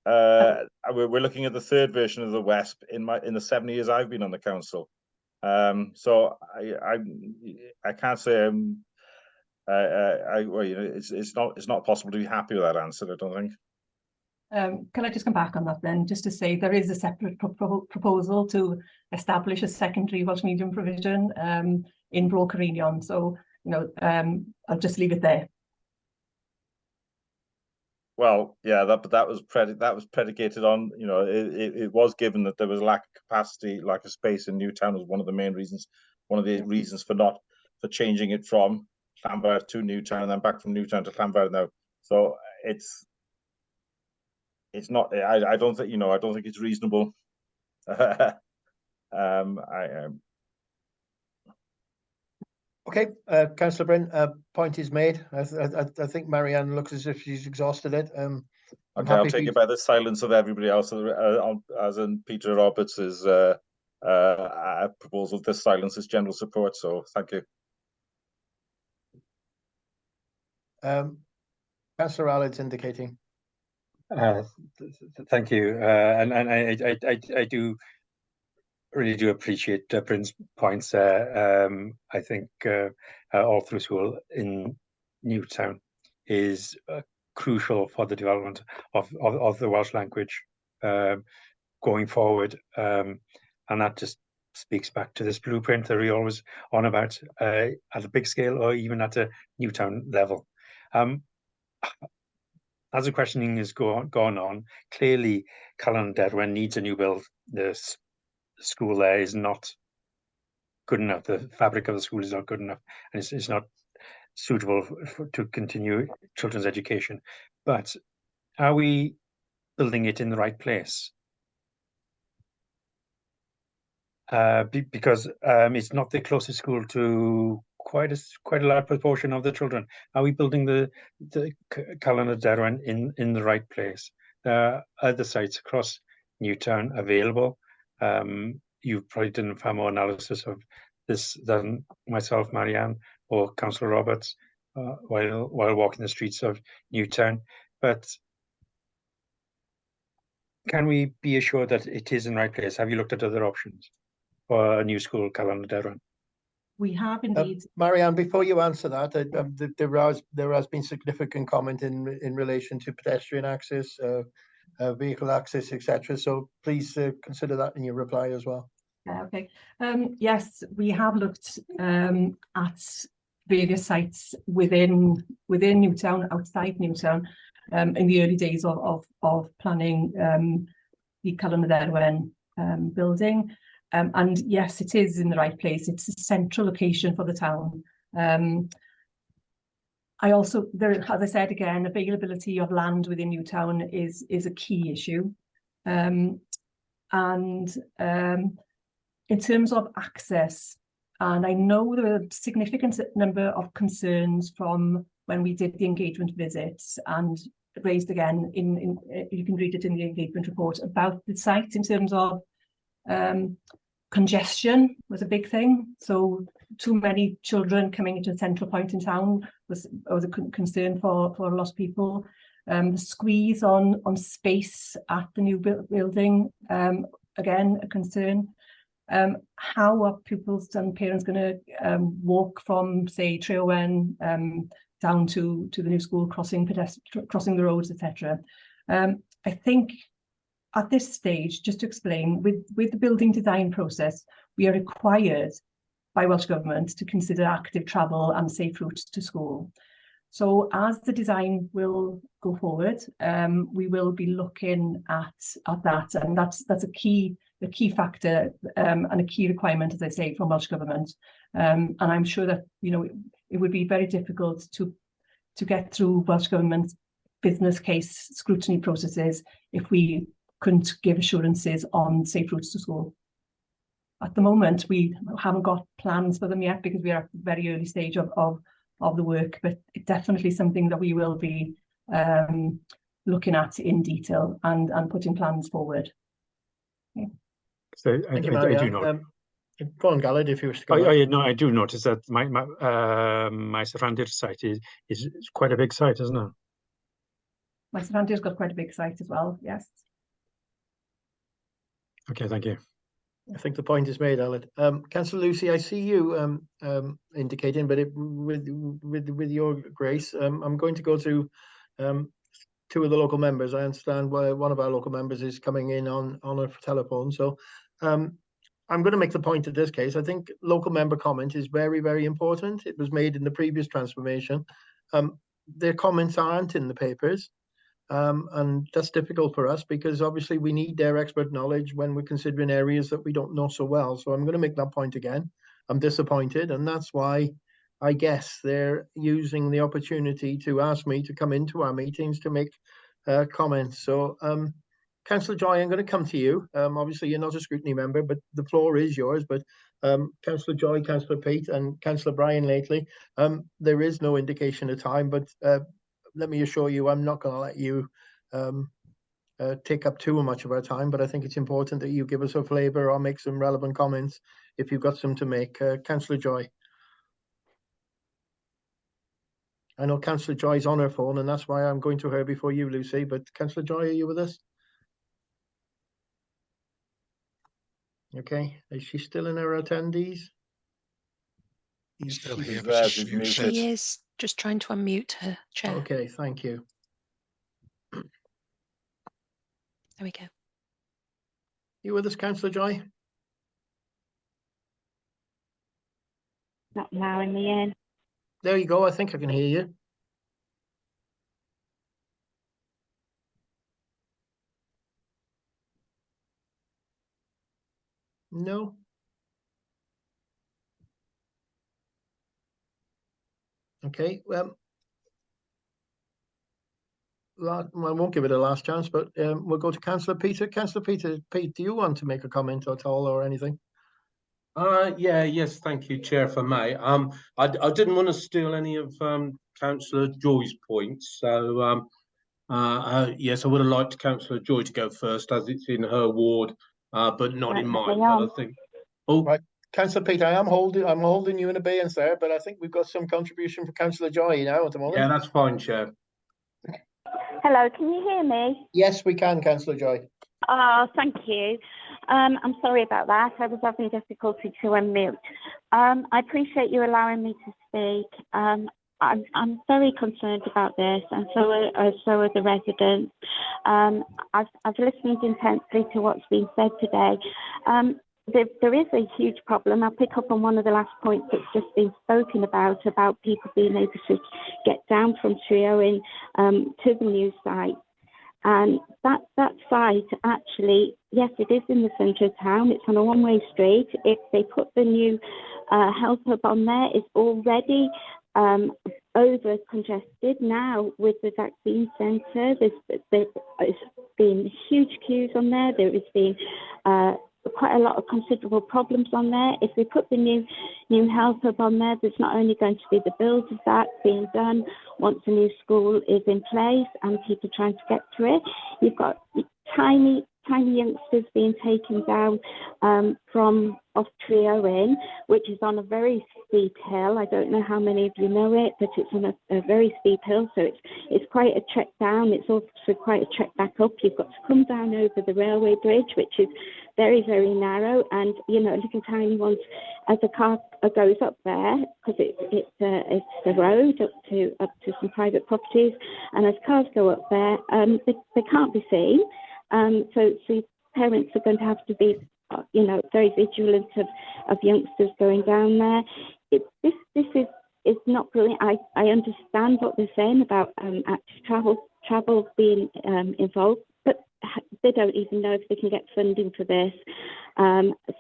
we're looking at the third version of the WESP in the 7 years I've been on the council. So I can't say it's not possible to be happy with that answer, I don't think. Can I just come back on that then, just to say there is a separate proposal to establish a secondary Welsh medium provision in Bro Cerinion. So, I'll just leave it there. Well, yeah, that was predicated on, it was given that there was lack of capacity, lack of space in Newtown was one of the main reasons, one of the reasons for changing it from Llanfair to Newtown, and then back from Newtown to Llanfair now. So it's not. I don't think I don't think it's reasonable. Okay, Councillor Bryn, point is made. I think Marianne looks as if she's exhausted it. Okay, I'll take it by the silence of everybody else, as in Peter Roberts' proposal. This silence is general support, so thank you. Councillor Allard's indicating. Thank you, and I do really do appreciate Bryn's points there. I think all through school in Newtown is crucial for the development of the Welsh language going forward, and that just speaks back to this blueprint that we always on about at a big scale or even at a Newtown level. As the questioning has gone on, clearly Calon Derwen needs a new build. The school there is not good enough. The fabric of the school is not good enough, and it's not suitable to continue children's education. But are we building it in the right place? Because it's not the closest school to quite a large proportion of the children. Are we building the Calon Derwen in the right place? There are other sites across Newtown available. You've probably done far more analysis of this than myself, Marianne, or Councillor Roberts while walking the streets of Newtown. But can we be assured that it is in the right place? Have you looked at other options for a new school, Calon Derwen? We have indeed. Marianne, before you answer that, there has been significant comment in relation to pedestrian access, vehicle access, etc. So please consider that in your reply as well. Okay. Yes, we have looked at various sites within Newtown, outside Newtown, in the early days of planning the Cullen Derwen building. And yes, it is in the right place. It's a central location for the town. I also, as I said again, availability of land within Newtown is a key issue. In terms of access, and I know there were a significant number of concerns from when we did the engagement visits, and raised again you can read it in the engagement report about the site in terms of congestion was a big thing. So too many children coming into a central point in town was a concern for a lot of people. The squeeze on space at the new building, again, a concern. How are pupils and parents going to walk from, say, Trewen down to the new school, crossing the roads, etc. I think at this stage, just to explain, with the building design process, we are required by Welsh Government to consider active travel and safe routes to school. So as the design will go forward, we will be looking at that, and that's a key factor and a key requirement, as I say, from Welsh Government. And I'm sure that it would be very difficult to get through Welsh Government's business case scrutiny processes if we couldn't give assurances on safe routes to school. At the moment, we haven't got plans for them yet because we are at the very early stage of the work, but it's definitely something that we will be looking at in detail and putting plans forward. Okay. So Thank you, I do Marianne. know. Go on, Galad, if you wish to go. I do notice that my surrounded site is quite a big site, isn't it? My surrounding's got quite a big site as well. Yes. Okay, thank you. I think the point is made, Aled. Councillor Lucy, I see you indicating, but with your grace, I'm going to go to two of the local members. I understand why one of our local members is coming in on a telephone. So I'm going to make the point in this case. I think local member comment is very, very important. It was made in the previous transformation. Their comments aren't in the papers. And that's difficult for us because obviously we need their expert knowledge when we're considering areas that we don't know so well. So I'm going to make that point again. I'm disappointed, and that's why I guess they're using the opportunity to ask me to come into our meetings to make comments. So Councillor Joy, I'm going to come to you. Obviously you're not a scrutiny member, but the floor is yours. But Councillor Joy, Councillor Pete and Councillor Brian lately, there is no indication of time, but let me assure you, I'm not going to let you take up too much of our time, but I think it's important that you give us a flavour or make some relevant comments if you've got some to make. Councillor Joy. I know Councillor Joy's on her phone, and that's why I'm going to her before you, Lucy. But Councillor Joy, are you with us? Okay. Is she still in her attendees? He's still here, there, but she's she's muted. muted. She is just trying to unmute her chair. Okay, thank you. There we go. You with us, Councillor Joy? Not now in the end. There you go. I think I can hear you. No. Okay. Well, I won't give it a last chance, but we'll go to Councillor Peter. Councillor Peter, Pete, do you want to make a comment at all or anything? Yes, thank you, Chair, for May. I didn't want to steal any of Councillor Joy's points, so yes, I would have liked Councillor Joy to go first, as it's in her ward, but not in mine. But I think. Oh, right, Councillor Peter, I'm holding you in abeyance there, but I think we've got some contribution for Councillor Joy now at the moment. yeah, that's fine, Chair. Hello, can you hear me? Yes, we can, Councillor Joy. Oh, thank you. I'm sorry about that. I was having difficulty to unmute. I appreciate you allowing me to speak. I'm very concerned about this, and so are the residents. I've listened intensely to what's been said today. There is a huge problem. I'll pick up on one of the last points that's just been spoken about people being able to get down from Treowen to the new site. And that site actually, yes, it is in the centre of town. It's on a one-way street. If they put the new health hub on there, it's already over congested now with the vaccine centre. There's been huge queues on there. There has been quite a lot of considerable problems on there. If we put the new health hub on there, there's not only going to be the build of that being done once the new school is in place and people trying to get to it, you've got tiny youngsters being taken down from off Treowen, which is on a very steep hill. I don't know how many of you know it, but it's on a very steep hill, so it's quite a trek down. It's also quite a trek back up. You've got to come down over the railway bridge, which is very, very narrow, and little tiny ones as a car goes up there, because it's a road up to some private properties, and as cars go up there, they can't be seen. So parents are going to have to be, very vigilant of youngsters going down there. This is not brilliant. I understand what they're saying about active travel being involved, but they don't even know if they can get funding for this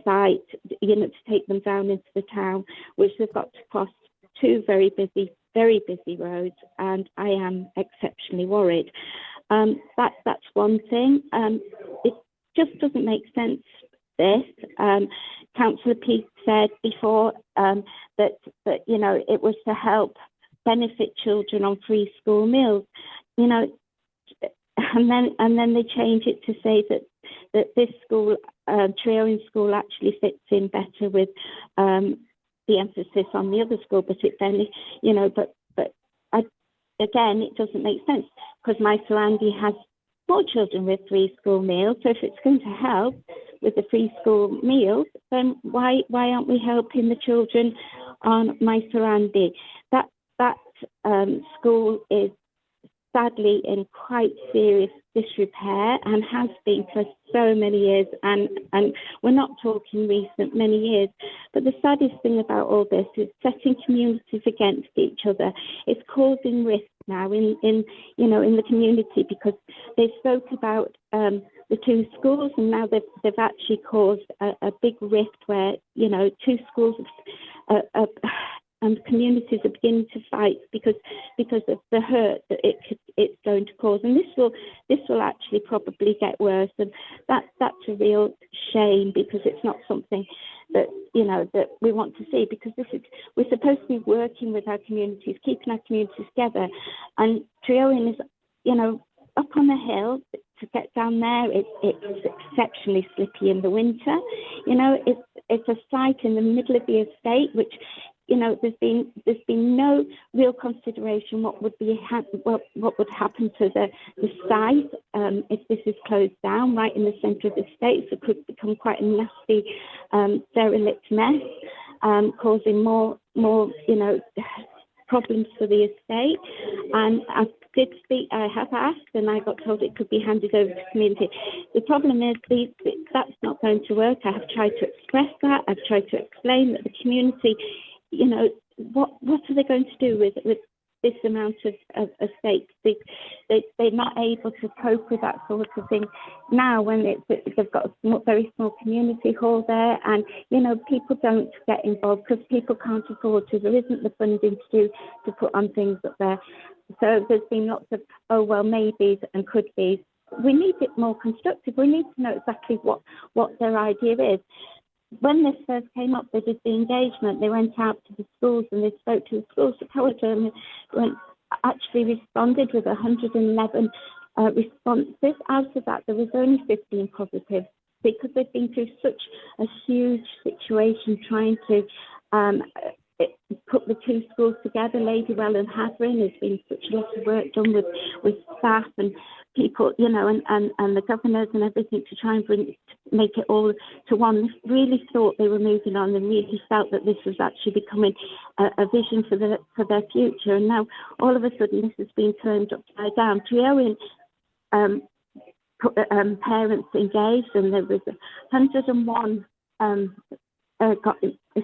site, to take them down into the town, which they've got to cross two very busy roads, and I am exceptionally worried. That's one thing. It just doesn't make sense, this. Councillor Peake said before that it was to help benefit children on free school meals, and then they change it to say that this school, Treowen School, actually fits in better with the emphasis on the other school, but again, it doesn't make sense, because my surrounding has 4 children with free school meals. So if it's going to help with the free school meals, then why aren't we helping the children on my surrounding? That school is sadly in quite serious disrepair and has been for so many years, and we're not talking recent many years. But the saddest thing about all this is setting communities against each other. It's causing risk now in the community, because they spoke about the 2 schools, and now they've actually caused a big rift where 2 schools and communities are beginning to fight because of the hurt that it's going to cause, and this will actually probably get worse, and that's a real shame, because it's not something that that we want to see, because we're supposed to be working with our communities, keeping our communities together, and Treowen is up on the hill. To get down there, it's exceptionally slippy in the winter. It's a site in the middle of the estate, which there's been no real consideration what would happen to the site if this is closed down right in the centre of the estate. So it could become quite a nasty derelict mess, causing more problems for the estate. And I have asked, and I got told it could be handed over to community. The problem is that's not going to work. I have tried to express that. I've tried to explain that the community, what are they going to do with this amount of stakes? They're not able to cope with that sort of thing now, when they've got a very small community hall there, and people don't get involved because people can't afford to. There isn't the funding to put on things up there. So there's been lots of maybes and could be's. We need it more constructive. We need to know exactly what their idea is. When this first came up, they did the engagement. They went out to the schools and they spoke to the schools. The Cowatorm actually responded with 111 responses. Out of that, there was only 15 positive, because they've been through such a huge situation trying to put the two schools together. Ladywell and Havering, has been such a lot of work done with staff and people, you know, and the governors and everything to try and make it all to one. Really thought they were moving on and really felt that this was actually becoming a vision for their future. And now all of a sudden this has been turned upside down. Treowen parents engaged, and there was 101 got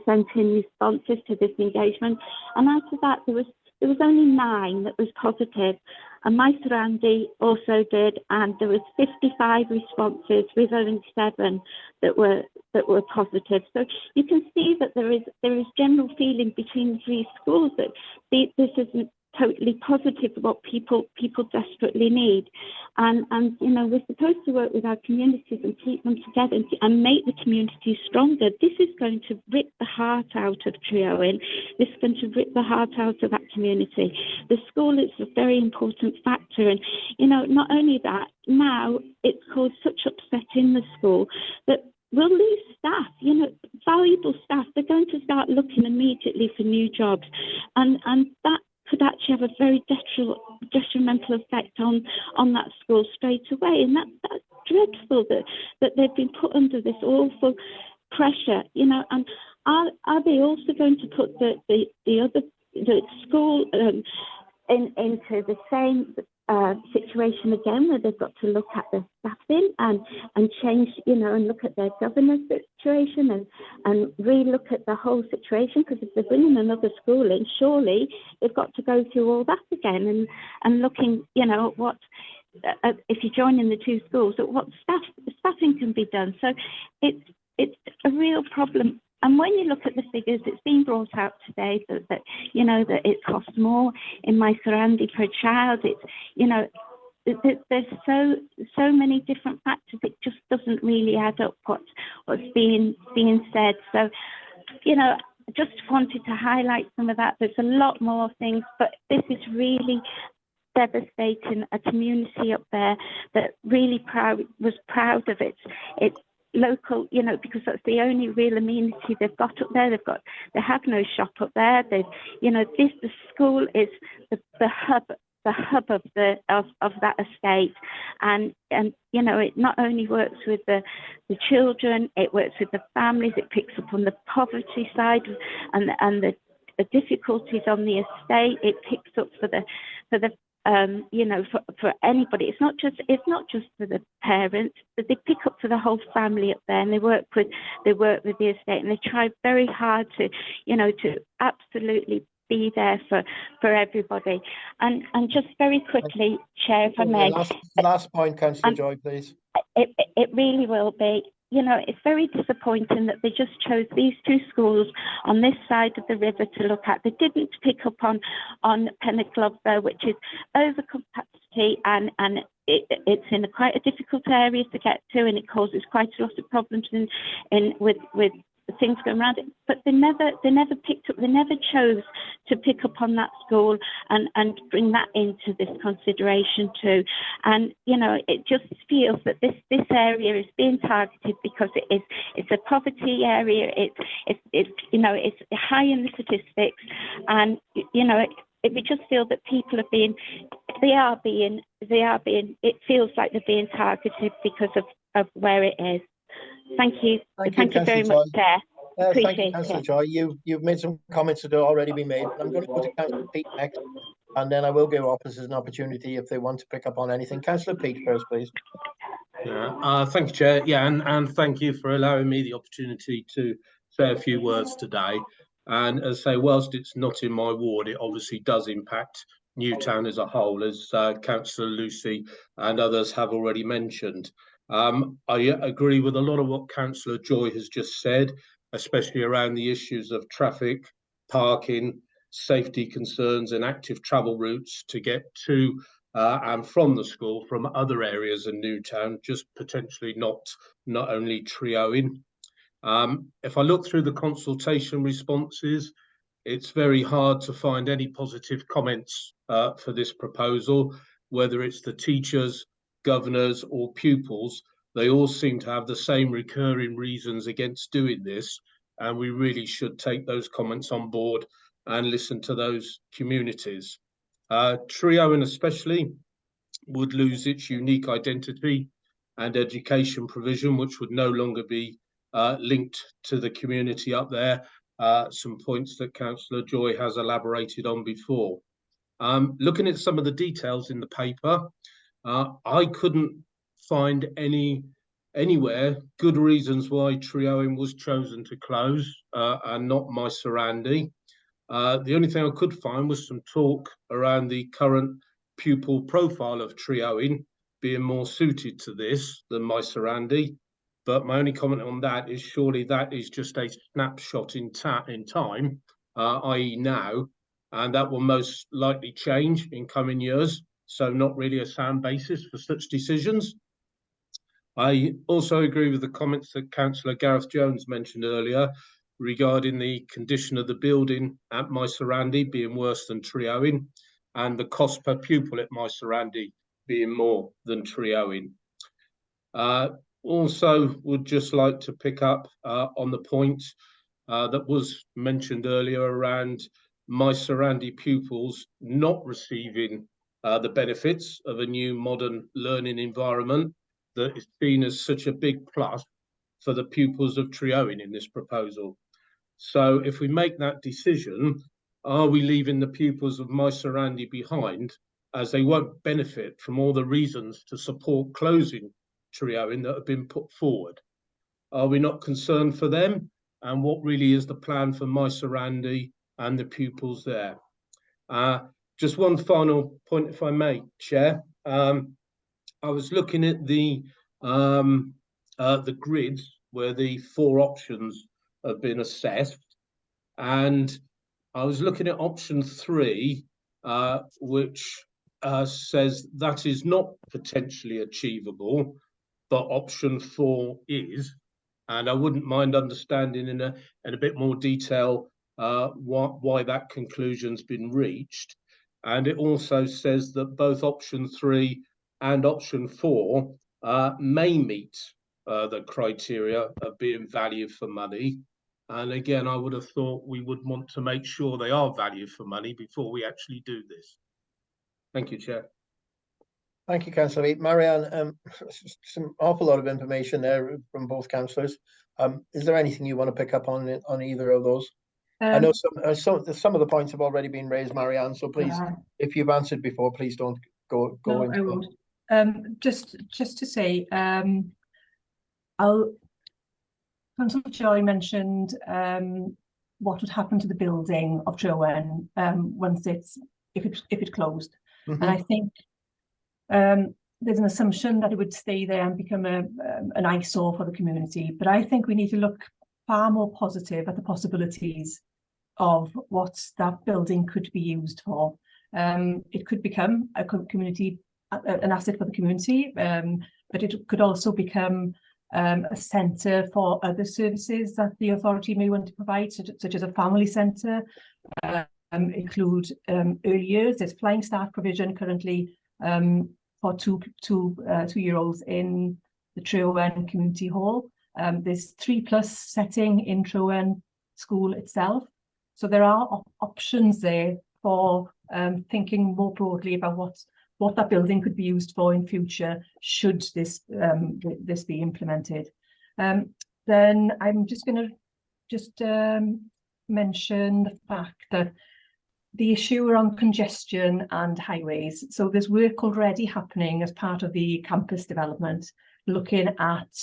sent in responses to this engagement, and out of that there was only 9 that was positive, and my Randy also did, and there was 55 responses with only 7 that were positive. So you can see that there is general feeling between the 3 schools that this isn't totally positive what people desperately need, and you know, we're supposed to work with our communities and keep them together and make the community stronger. This is going to rip the heart out of Treowen. This is going to rip the heart out of that community. The school is a very important factor, and you know, not only that, now it's caused such upset in the school that we'll lose staff, you know, valuable staff. They're going to start looking immediately for new jobs, and that could actually have a very detrimental effect on that school straight away. And that's dreadful that they've been put under this awful pressure, you know. And are they also going to put the school into the same situation again, where they've got to look at their staffing and change, you know, and look at their governance situation and re-look at the whole situation? Because if they're bringing another school in, surely they've got to go through all that again and looking, you know, at what if you're joining the 2 schools, at what staffing can be done. So it's a real problem. And when you look at the figures, it's been brought out today that you know, that it costs more in my Randy per child. It's, you know, there's so many different factors. It just doesn't really add up what's being said. So, you know, I just wanted to highlight some of that. There's a lot more things, but this is really devastating. A community up there that really was proud of its local, you know, because that's the only real amenity they've got up there. They have no shop up there. They've, you know, the school is the hub of that estate, and you know, it not only works with the children, it works with the families. It picks up on the poverty side and the difficulties on the estate. It picks up for the you know, for anybody. It's not just for the parents, but they pick up for the whole family up there, and they work with the estate, and they try very hard to, you know, to absolutely be there for everybody. And just very quickly, Chair, if I may. Last point, Councillor Joy, please. It really will be. You know, it's very disappointing that they just chose these 2 schools on this side of the river to look at. They didn't pick up on Pennyclub, though, which is over capacity, and it's in quite a difficult area to get to, and it causes quite a lot of problems with things going around it. But they never picked up, they never chose to pick up on that school and bring that into this consideration too. And you know, it just feels that this area is being targeted because it's a poverty area. It's you know, it's high in the statistics, and you know, we just feel that people are being, it feels like they're being targeted because of where it is. Thank you. Thank you very much, Chair. Thank you, Councillor Joy. You've made some comments that have already been made. I'm going to go to Councillor Peake next, and then I will give officers an opportunity if they want to pick up on anything. Councillor Peake first, please. Yeah, thank you, Chair. Yeah, and thank you for allowing me the opportunity to say a few words today. And as I say, whilst it's not in my ward, it obviously does impact Newtown as a whole, as Councillor Lucy and others have already mentioned. I agree with a lot of what Councillor Joy has just said, especially around the issues of traffic, parking, safety concerns, and active travel routes to get to and from the school from other areas in Newtown, just potentially not only Treowen. If I look through the consultation responses, it's very hard to find any positive comments for this proposal, whether it's the teachers, governors, or pupils. They all seem to have the same recurring reasons against doing this, and we really should take those comments on board and listen to those communities. Tree Owen especially would lose its unique identity and education provision, which would no longer be linked to the community up there. Some points that Councillor Joy has elaborated on before. Looking at some of the details in the paper, I couldn't find anywhere good reasons why Tree Owen was chosen to close and not Myserandi. The only thing I could find was some talk around the current pupil profile of Tree Owen being more suited to this than Myserandi. But my only comment on that is surely that is just a snapshot in time, i.e. now, and that will most likely change in coming years. So not really a sound basis for such decisions. I also agree with the comments that Councillor Gareth Jones mentioned earlier regarding the condition of the building at Myserandi being worse than Tree Owen, and the cost per pupil at Myserandi being more than Tree Owen. Also would just like to pick up on the point that was mentioned earlier around Myserandi pupils not receiving the benefits of a new modern learning environment that is seen as such a big plus for the pupils of Tree Owen in this proposal. So if we make that decision, are we leaving the pupils of Myserandi behind, as they won't benefit from all the reasons to support closing Tree Owen that have been put forward? Are we not concerned for them? And what really is the plan for Myserandi and the pupils there? Just one final point, if I may, Chair. I was looking at the grids where the 4 options have been assessed, and I was looking at option 3, which says that is not potentially achievable, but option 4 is. And I wouldn't mind understanding in a bit more detail why that conclusion's been reached. And it also says that both option 3 and option 4 may meet the criteria of being value for money. And again, I would have thought we would want to make sure they are value for money before we actually do this. Thank you, Chair. Thank you, Councillor Mead. Marianne, some awful lot of information there from both councillors. Is there anything you want to pick up on either of those? I know some of the points have already been raised, Marianne, so please, if you've answered before, please don't go into I won't. Just to say, Councillor Joy mentioned what would happen to the building of Tree Owen once if it closed. And I think there's an assumption that it would stay there and become an eyesore for the community. But I think we need to look far more positive at the possibilities of what that building could be used for. It could become an asset for the community, but it could also become a centre for other services that the authority may want to provide, such as a family centre, include early years. There's flying start provision currently for two-year-olds in the Tree Owen Community Hall. There's 3+ setting in Tree Owen School itself. So there are options there for thinking more broadly about what that building could be used for in future should this be implemented. Then I'm just going to mention the fact that the issue around congestion and highways. So there's work already happening as part of the campus development, looking at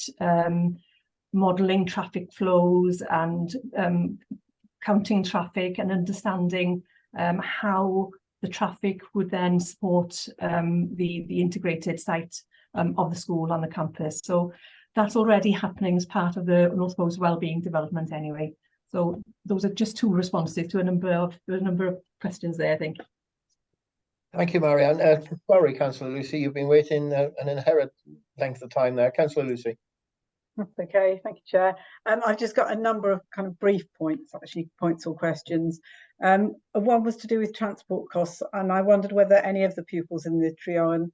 modelling traffic flows and counting traffic and understanding how the traffic would then support the integrated site of the school on the campus. So that's already happening as part of the North Wales Wellbeing Development anyway. So those are just 2 responses to a number of questions there, I think. Thank you, Marianne. Sorry, Councillor Lucy, you've been waiting an inherent length of time there. Councillor Lucy. That's okay, thank you, Chair. I've just got a number of kind of brief points, actually points or questions. One was to do with transport costs, and I wondered whether any of the pupils in the Tree Owen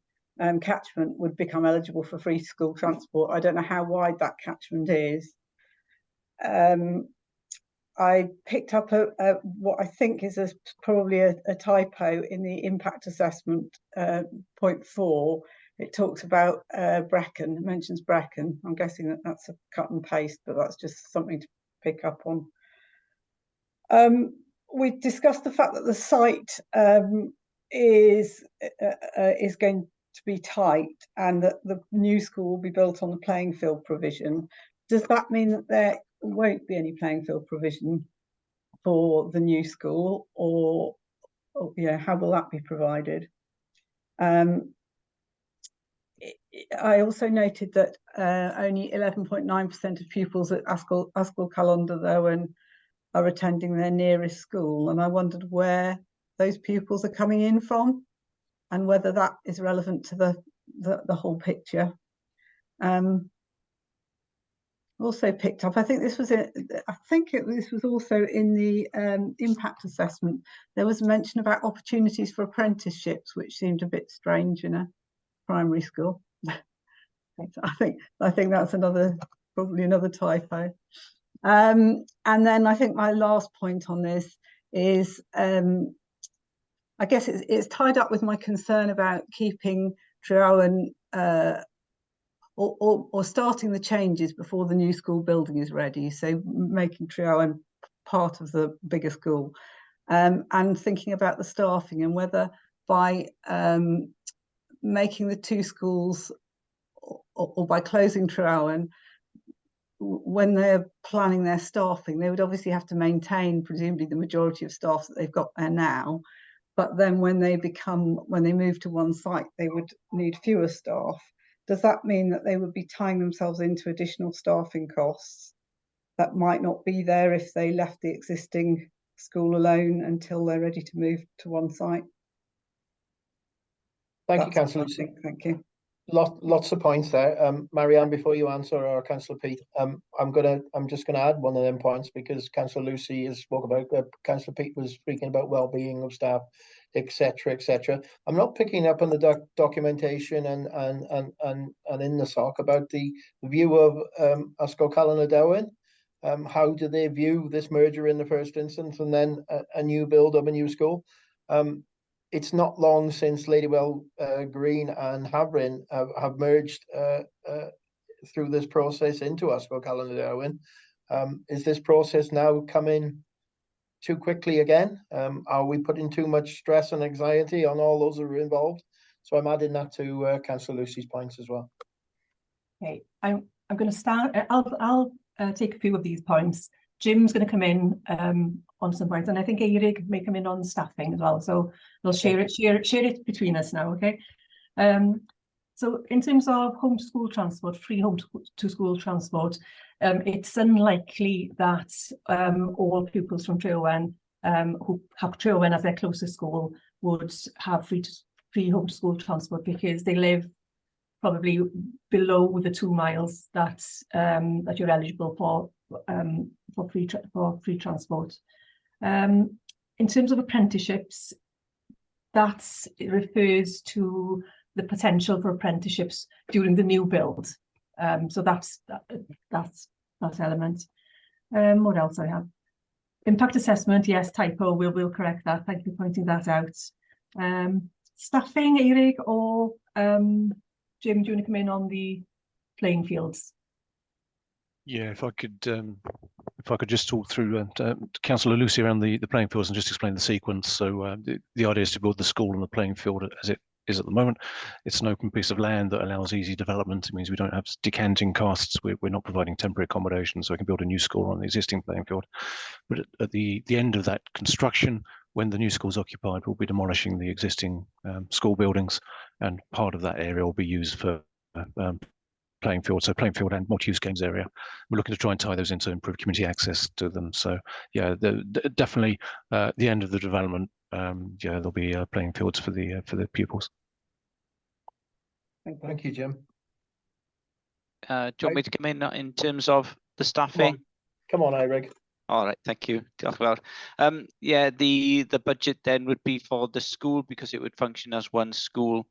catchment would become eligible for free school transport. I don't know how wide that catchment is. I picked up what I think is probably a typo in the impact assessment, point 4. It talks about Brecon, mentions Brecon. I'm guessing that that's a cut and paste, but that's just something to pick up on. We discussed the fact that the site is going to be tight, and that the new school will be built on the playing field provision. Does that mean that there won't be any playing field provision for the new school, or yeah, how will that be provided? I also noted that only 11.9% of pupils at Ysgol Calanderddowen are attending their nearest school, and I wondered where those pupils are coming in from and whether that is relevant to the whole picture. Also picked up, I think this was this was also in the impact assessment. There was a mention about opportunities for apprenticeships, which seemed a bit strange in a primary school. I think that's probably another typo. And then I think my last point on this is, I guess it's tied up with my concern about keeping Treawen or starting the changes before the new school building is ready, so making Treawen part of the bigger school, and thinking about the staffing and whether by making the two schools or by closing Treawen, when they're planning their staffing, they would obviously have to maintain presumably the majority of staff that they've got there now, but then when they move to one site, they would need fewer staff. Does that mean that they would be tying themselves into additional staffing costs that might not be there if they left the existing school alone until they're ready to move to one site? Thank you, Councillor. Thank you. Lots of points there. Marianne, before you answer, or Councillor Pete, I'm just gonna add one of them points, because Councillor Lucy has spoke about, Councillor Pete was speaking about well-being of staff, etc., etc. I'm not picking up on the documentation and in the SOC about the view of Ysgol Calanderddowen. How do they view this merger in the first instance, and then a new build of a new school? It's not long since Ladywell Green and Havrin have merged through this process into Ysgol Calanderddowen. Is this process now coming too quickly again? Are we putting too much stress and anxiety on all those who are involved? So I'm adding that to Councillor Lucy's points as well. Okay, I'm going to start. I'll take a few of these points. Jim's going to come in on some points, and I think Eirig may come in on staffing as well. So we'll share it between us now. Okay. So in terms of homeschool transport, free home to school transport, it's unlikely that all pupils from Treawen who have Treawen as their closest school would have free homeschool transport, because they live probably below the 2 miles that you're eligible for free transport. In terms of apprenticeships, it refers to the potential for apprenticeships during the new build. So that's that element. What else I have? Impact assessment, yes, typo. We'll correct that. Thank you for pointing that out. Staffing, Eirig or Jim, do you want to come in on the playing fields? Yeah, if I could just talk through Councillor Lucy around the playing fields and just explain the sequence. So the idea is to build the school and the playing field as it is at the moment. It's an open piece of land that allows easy development. It means we don't have decanting costs. We're not providing temporary accommodation, so we can build a new school on the existing playing field. But at the end of that construction, when the new school is occupied, we'll be demolishing the existing school buildings, and part of that area will be used for playing field, so playing field and multi-use games area. We're looking to try and tie those into improved community access to them. So yeah, definitely the end of the development, yeah, there'll be playing fields for the pupils. Thank you, Jim. Do you want me to come in terms of the staffing? Come on, Eirig. All right, thank you. Yeah, the budget then would be for the school, because it would function as one school.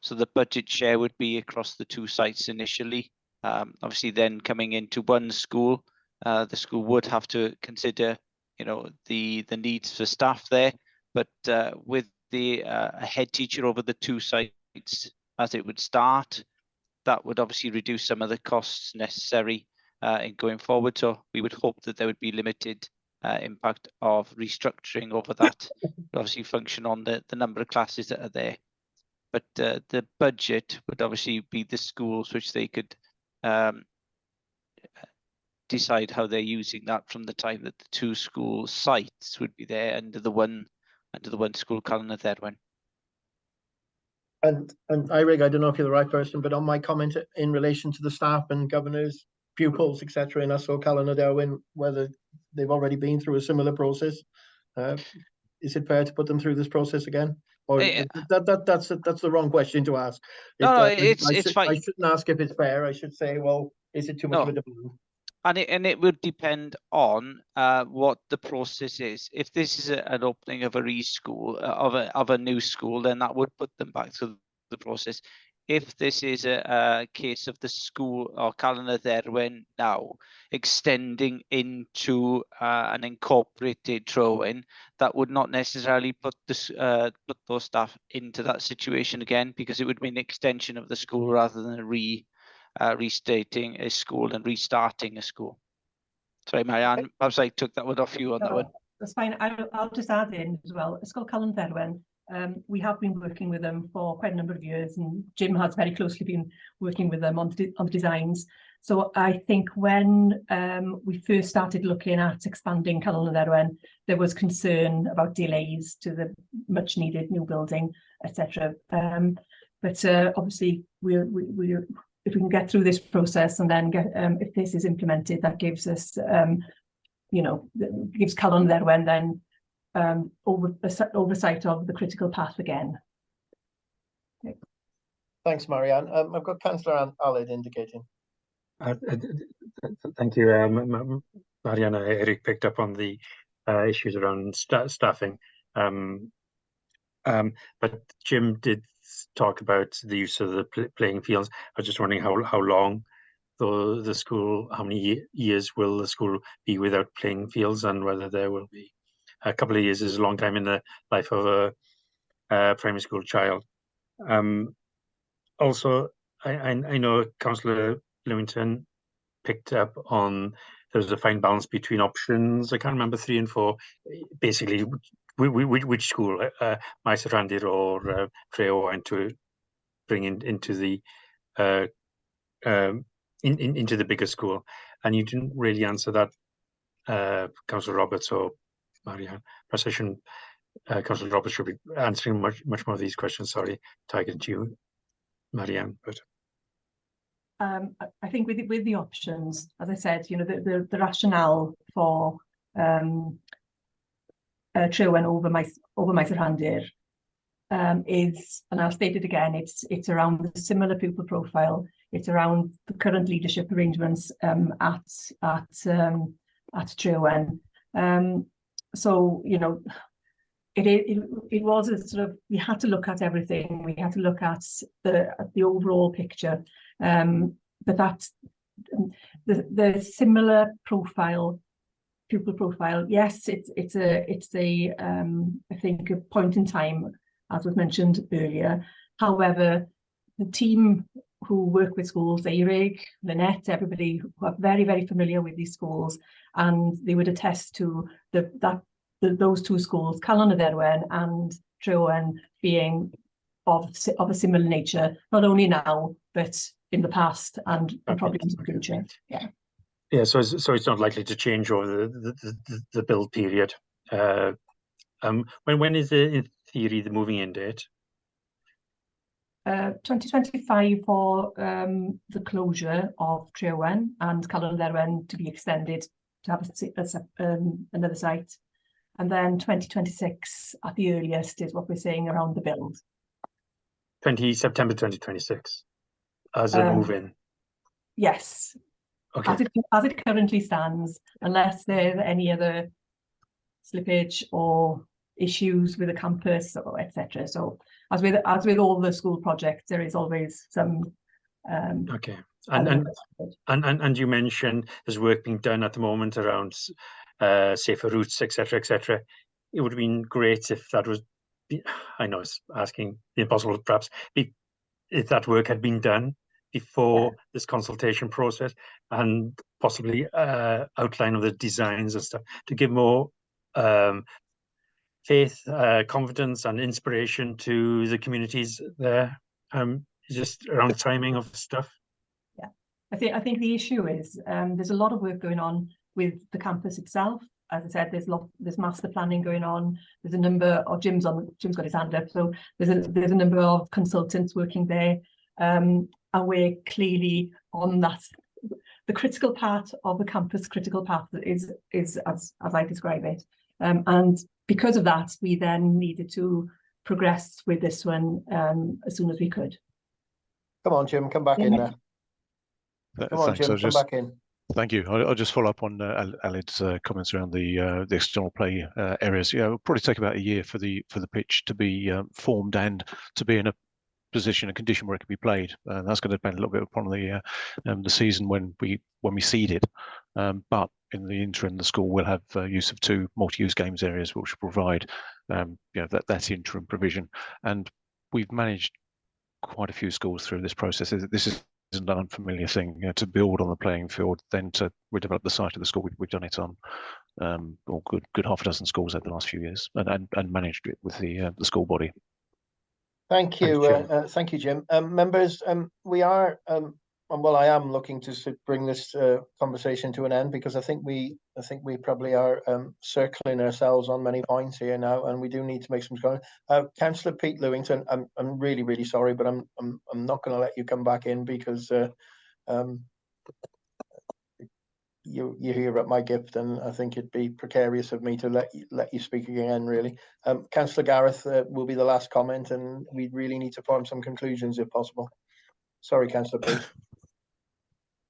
So the budget share would be across the 2 sites initially. Obviously then coming into one school, the school would have to consider, you know, the needs for staff there. But with the a head teacher over the 2 sites as it would start, that would obviously reduce some of the costs necessary in going forward. So we would hope that there would be limited impact of restructuring over that. Obviously function on the number of classes that are there. But the budget would obviously be the schools, which they could decide how they're using that from the time that the 2 school sites would be there under the one school calendar there when. And Eirig, I don't know if you're the right person, but on my comment in relation to the staff and governors, pupils, etc., in Ysgol Calon Derwen, whether they've already been through a similar process, is it fair to put them through this process again? Or that's the wrong question to ask. No, it's fine. I shouldn't ask if it's fair. I should say, well, is it too much of a demand? And it would depend on what the process is. If this is an opening of a reschool of a new school, then that would put them back to the process. If this is a case of the school or calendar there when now extending into an incorporated Trowyn, that would not necessarily put this put those staff into that situation again, because it would be an extension of the school rather than restating a school and restarting a school. Sorry, Marianne, perhaps I took that one off you on that one. That's fine. I'll just add in as well. Ysgol Calon Derwen, we have been working with them for quite a number of years, and Jim has very closely been working with them on the designs. So I think when we first started looking at expanding Calon Derwen, there was concern about delays to the much needed new building, etc. But obviously we're if we can get through this process and then get if this is implemented, that gives us you know, gives Calon Derwen then oversight of the critical path again. Okay. Thanks, Marianne. I've got Councillor Aled indicating. Thank you, Marianne. Eric picked up on the issues around staffing, but Jim did talk about the use of the playing fields. I was just wondering how long the school, how many years will the school be without playing fields, and whether there will be a couple of years is a long time in the life of a primary school child. Also, I know Councillor Lewington picked up on there's a fine balance between options. I can't remember 3 and 4. Basically, which school, Maes Randir or Treo, to bring into the into the bigger school, and you didn't really answer that, Councillor Roberts or Marianne. Perhaps I shouldn't. Councillor Roberts should be answering much more of these questions. Sorry, targeting to you, Marianne. But I think with the options, as I said, you know, the rationale for Trewyn over Maes Randir is, and I'll state it again, it's around the similar pupil profile. It's around the current leadership arrangements at Trewyn. So, you know, it was a sort of, we had to look at everything. We had to look at the overall picture. But that's the similar profile, pupil profile. Yes, it's a I think a point in time, as was mentioned earlier. However, the team who work with schools, Eirig, Lynette, everybody who are very, very familiar with these schools, and they would attest to those 2 schools, Calon Derwen and Trewyn, being of a similar nature, not only now, but in the past and probably into the future. Yeah. Yeah, so it's not likely to change over the build period. When is in theory the moving in date? 2025 for the closure of Trewyn, and Calon Derwen to be extended to have another site, and then 2026 at the earliest is what we're saying around the build. September 2026 as a move in. Yes. Okay. As it currently stands, unless there's any other slippage or issues with the campus or etc. So as with all the school projects, there is always some okay. And you mentioned there's work being done at the moment around safer routes, etc., etc. It would have been great if that was. I know it's asking the impossible, perhaps, if that work had been done before this consultation process, and possibly outline of the designs and stuff to give more faith, confidence, and inspiration to the communities there. Just around timing of stuff. Yeah, I think the issue is there's a lot of work going on with the campus itself. As I said, there's master planning going on. There's a number of Jim's got his hand up, so there's a number of consultants working there, and we're clearly on that. The critical part of the campus, critical path is as I describe it, and because of that, we then needed to progress with this one as soon as we could. Come on, Jim, come back in there. Come on, Jim, come back in. Thank you. I'll just follow up on Alid's comments around the external play areas. Yeah, it'll probably take about a year for the pitch to be formed and to be in a position, a condition where it can be played. That's going to depend a little bit upon the season when we seed it. But in the interim, the school will have use of 2 multi-use games areas, which will provide that's interim provision. And we've managed quite a few schools through this process. This isn't an unfamiliar thing, to build on the playing field, then to redevelop the site of the school. We've done it on good half a dozen schools over the last few years, and managed it with the school body. Thank you, thank you, Jim. Members, we are, well, I am looking to bring this conversation to an end, because I think we probably are circling ourselves on many points here now, and we do need to make some comments. Councillor Pete Lewington, I'm really sorry, but I'm not going to let you come back in, because you're here at my gift, and I think it'd be precarious of me to let you speak again, really. Councillor Gareth will be the last comment, and we really need to form some conclusions if possible. Sorry, Councillor Pete.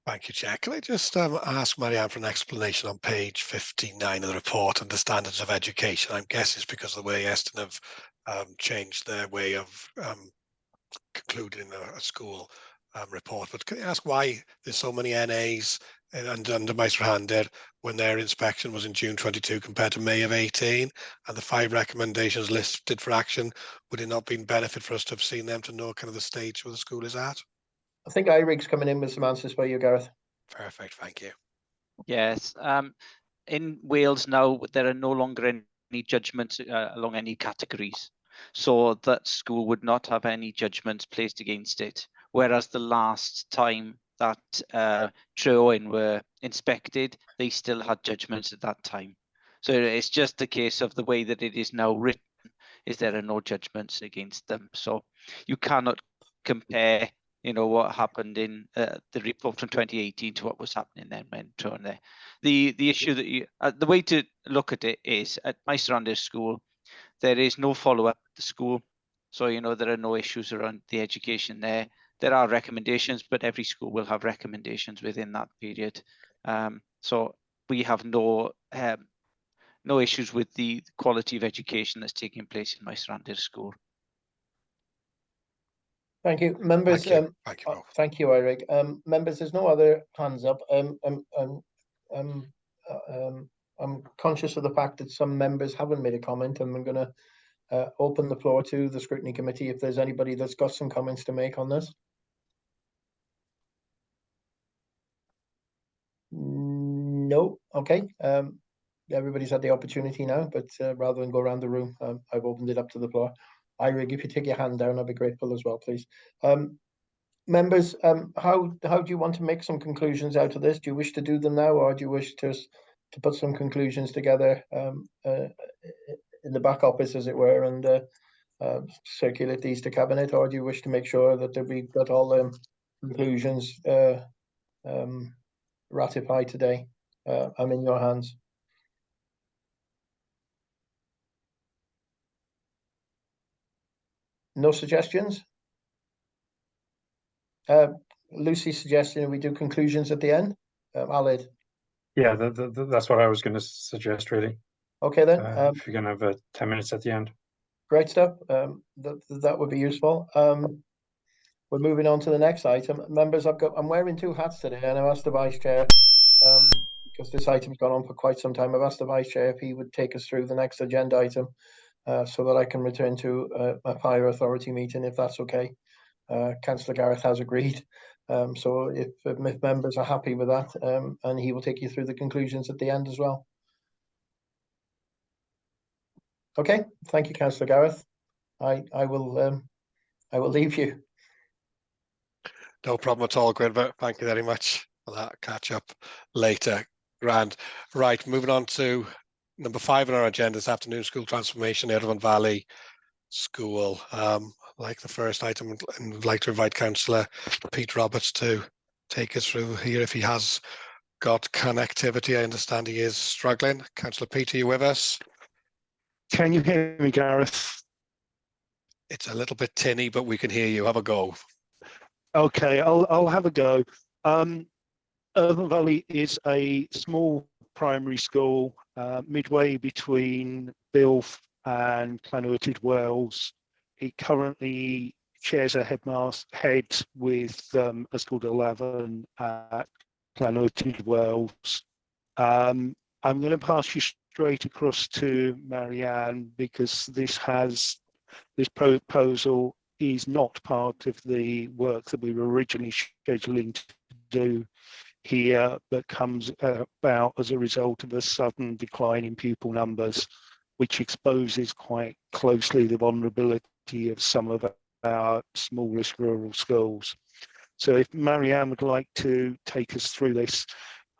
Thank you, Chair. Can I just ask Marianne for an explanation on page 59 of the report on the standards of education? I'm guessing it's because of the way Eston have changed their way of concluding a school report. But can I ask why there's so many NAs under Maestro Handed when their inspection was in June 22 compared to May of 18, and the 5 recommendations listed for action? Would it not been benefit for us to have seen them to know kind of the stage where the school is at? I think IRIG's coming in with some answers for you, Gareth. Perfect, thank you. Yes, in Wales now, there are no longer any judgments along any categories, so that school would not have any judgments placed against it. Whereas the last time that Treowen were inspected, they still had judgments at that time. So it's just a case of the way that it is now written, is there are no judgments against them. So you cannot compare, what happened in the report from 2018 to what was happening then when Treowen there. The issue that the way to look at it is, at Maestro Handed School, there is no follow-up at the school. So, there are no issues around the education there. There are recommendations, but every school will have recommendations within that period. So we have no issues with the quality of education that's taking place in Maestro Handed School. Thank you, members. Thank you, Eric. Members, there's no other hands up. I'm conscious of the fact that some members haven't made a comment, and I'm going to open the floor to the Scrutiny Committee if there's anybody that's got some comments to make on this. No. Okay. Everybody's had the opportunity now, but rather than go around the room, I've opened it up to the floor. Irig, if you take your hand down, I'd be grateful as well, please. Members, how do you want to make some conclusions out of this? Do you wish to do them now, or do you wish to put some conclusions together in the back office, as it were, and circulate these to Cabinet, or do you wish to make sure that we've got all the conclusions ratified today? I'm in your hands. No suggestions? Lucy's suggestion we do conclusions at the end. Alid. Yeah, that's what I was going to suggest, really. Okay, then. If you're going to have 10 minutes at the end. Great stuff. That would be useful. we're moving on to the next item. Members, I'm wearing two hats today, and I've asked the Vice Chair, because this item's gone on for quite some time, I've asked the Vice Chair if he would take us through the next agenda item, so that I can return to a higher authority meeting, if that's okay. Councillor Gareth has agreed. So if members are happy with that, and he will take you through the conclusions at the end as well. Okay, thank you, Councillor Gareth. I will leave you. No problem at all, Gwynfor. Thank you very much for that. Catch up later. Grand. Right, moving on to number 5 on our agenda this afternoon, school transformation, Irvine Valley School. Like the first item, and would like to invite Councillor Pete Roberts to take us through here if he has got connectivity. I understand he is struggling. Councillor Pete, are you with us? Can you hear me, Gareth? It's a little bit tinny, but we can hear you. Have a go. Okay, I'll have a go. Irvine Valley is a small primary school midway between Bilf and Clanwitted Wells. It currently shares a head with a school 11 at Clanwitted Wells. I'm going to pass you straight across to Marianne, because this proposal is not part of the work that we were originally scheduling to do here, but comes about as a result of a sudden decline in pupil numbers, which exposes quite closely the vulnerability of some of our smallest rural schools. So if Marianne would like to take us through this,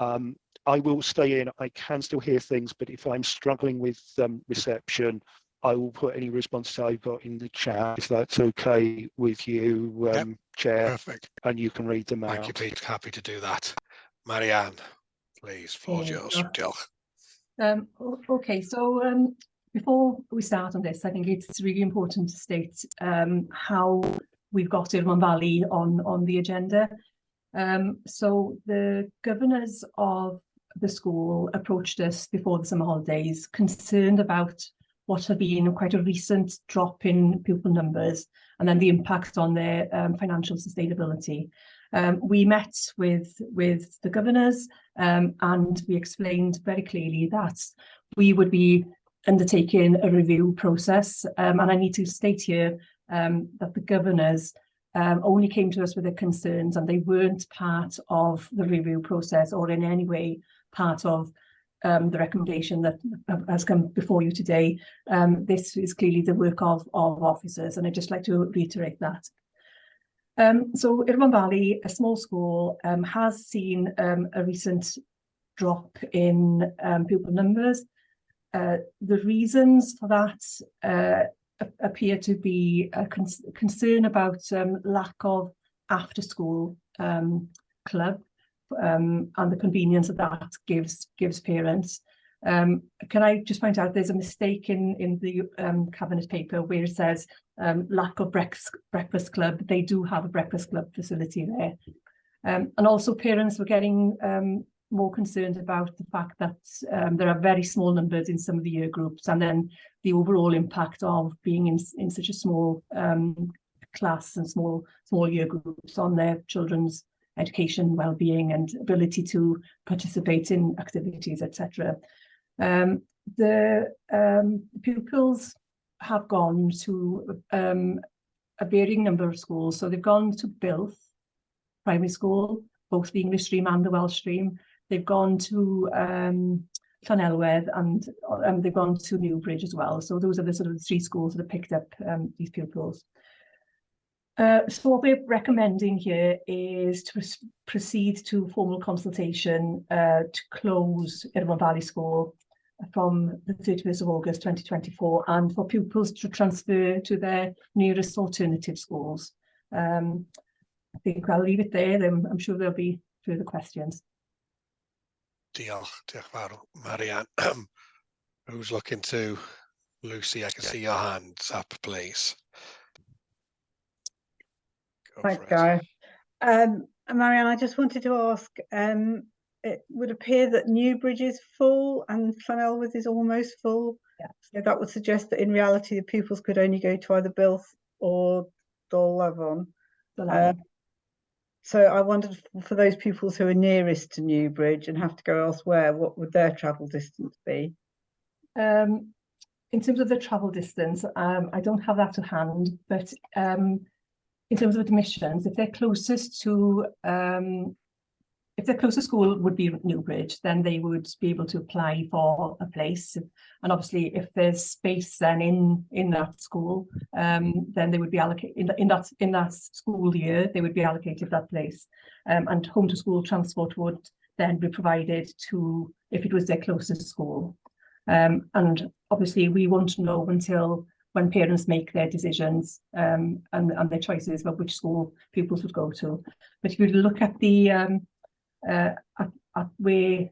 I will stay in. I can still hear things, but if I'm struggling with reception, I will put any responses I've got in the chat, if that's okay with you, Yep. Chair. Perfect. And you can read them out. Thank you, Pete. Happy to do that. Marianne, please, floor's yours. Okay, so before we start on this, I think it's really important to state how we've got Irvine Valley on the agenda. So the governors of the school approached us before the summer holidays, concerned about what had been quite a recent drop in pupil numbers and then the impact on their financial sustainability. We met with the governors and we explained very clearly that we would be undertaking a review process. And I need to state here that the governors only came to us with their concerns, and they weren't part of the review process or in any way part of the recommendation that has come before you today. This is clearly the work of officers, and I'd just like to reiterate that. So Irvine Valley, a small school, has seen a recent drop in pupil numbers. The reasons for that appear to be a concern about lack of after-school club and the convenience that gives parents. Can I just point out there's a mistake in the cabinet paper where it says lack of breakfast club. They do have a breakfast club facility there. And also parents were getting more concerned about the fact that there are very small numbers in some of the year groups, and then the overall impact of being in such a small class and small year groups on their children's education, well-being and ability to participate in activities, etc. The pupils have gone to a varying number of schools. So they've gone to Bilf Primary School, both the English stream and the Welsh stream. They've gone to Llanelwedd, and they've gone to Newbridge as well. So those are the sort of 3 schools that have picked up these pupils. So what we're recommending here is to proceed to formal consultation to close Irvine Valley School from the 31st of August 2024, and for pupils to transfer to their nearest alternative schools. I think I'll leave it there. I'm sure there'll be further questions. Diolch fawr, Marianne. Who's looking to? Lucy, I can see your hands up, please. Thanks, Gareth. Marianne, I just wanted to ask, it would appear that Newbridge is full and Llanelwedd is almost full. Yeah. So that would suggest that in reality the pupils could only go to either Bilf or Dolafon. So I wondered, for those pupils who are nearest to Newbridge and have to go elsewhere, what would their travel distance be? In terms of the travel distance, I don't have that to hand, but in terms of admissions, if their closest school would be Newbridge, then they would be able to apply for a place. And obviously, if there's space then in that school, then they would be allocated in that school year, they would be allocated that place. And home to school transport would then be provided to if it was their closest school. And obviously, we won't know until when parents make their decisions and their choices about which school pupils would go to. But if you look at the at where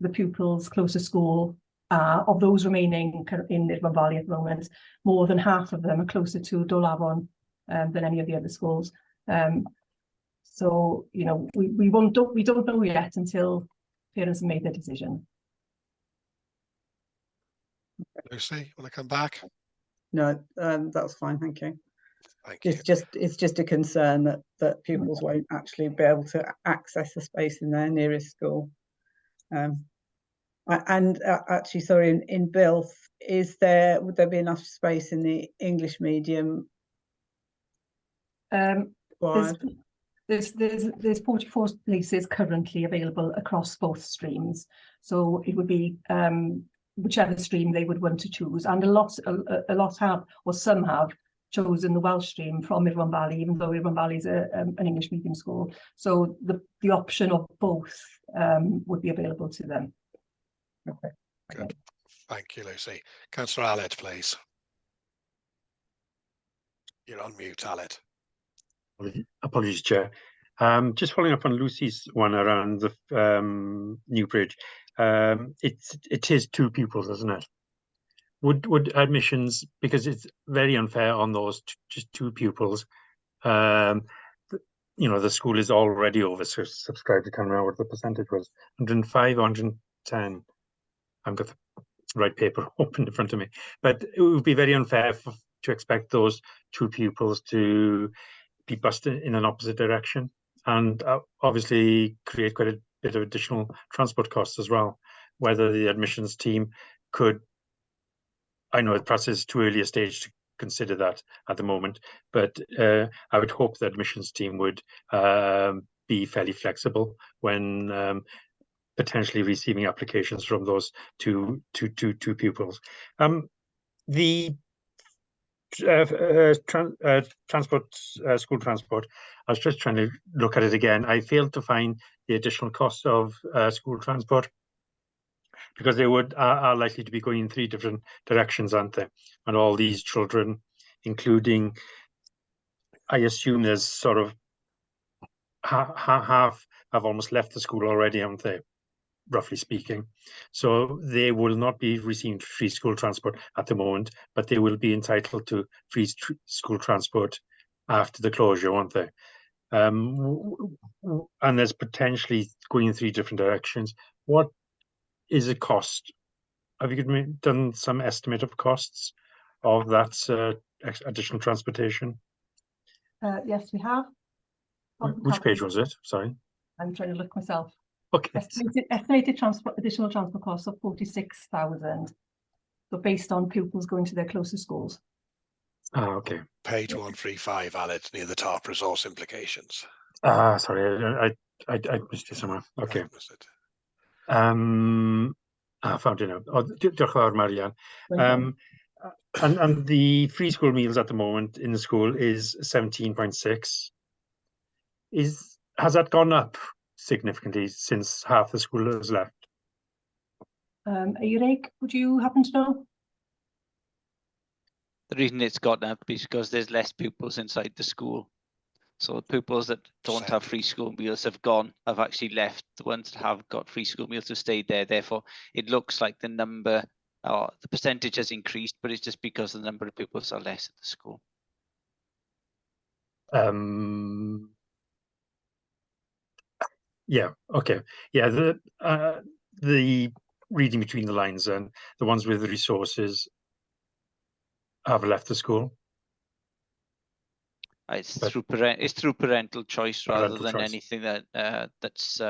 the pupils closest school are, of those remaining in Ribon Valley at the moment, more than half of them are closer to Dolafon than any of the other schools. So you know, we don't know yet until parents have made their decision. Lucy, want to come back? No, that's fine, thank you. Thank you. It's just a concern that pupils won't actually be able to access a space in their nearest school. Actually, sorry, in Bilth, would there be enough space in the English medium? There's 44 places currently available across both streams, so it would be whichever stream they would want to choose, and a lot have, or some have, chosen the Welsh stream from Ribon Valley, even though Ribon Valley is an English medium school. So the option of both would be available to them. Okay. Good. Thank you, Lucy. Councillor Aled, please. You're on mute, Aled. Apologies, Chair. Just following up on Lucy's one around the Newbridge. It is 2 pupils, isn't it? Would admissions, because it's very unfair on those just 2 pupils. You know, the school is already oversubscribed. I can't remember what the percentage was. 105 or 110. I've got the right paper open in front of me, but it would be very unfair to expect those 2 pupils to be bused in an opposite direction, and obviously create quite a bit of additional transport costs as well. Whether the admissions team could, I know perhaps it's too early a stage to consider that at the moment, but I would hope the admissions team would be fairly flexible when potentially receiving applications from those two pupils. The school transport, I was just trying to look at it again. I failed to find the additional cost of school transport, because they are likely to be going in 3 different directions, aren't they? And all these children, including, I assume there's sort of half have almost left the school already, haven't they? Roughly speaking. So they will not be receiving free school transport at the moment, but they will be entitled to free school transport after the closure, won't they? And there's potentially going in 3 different directions. What is the cost? Have you done some estimate of costs of that additional transportation? Yes, we have. Which page was it? Sorry. I'm trying to look myself. Okay. Estimated additional transport costs of 46,000. So based on pupils going to their closest schools. Ah, okay. Page 135, Aled, near the top, resource implications. Sorry, I missed it somewhere. Okay. I found it now. Diolch yn fawr, Marianne. And the free school meals at the moment in the school is 17.6. Has that gone up significantly since half the school has left? Eirik, would you happen to know? The reason it's gone up is because there's less pupils inside the school. So pupils that don't have free school meals have actually left. The ones that have got free school meals have stayed there. Therefore, it looks like the number, the percentage has increased, but it's just because the number of pupils are less at the school. Yeah. Okay. Yeah. The reading between the lines, and the ones with the resources have left the school. It's But- through parental choice rather Parental than choice. anything that's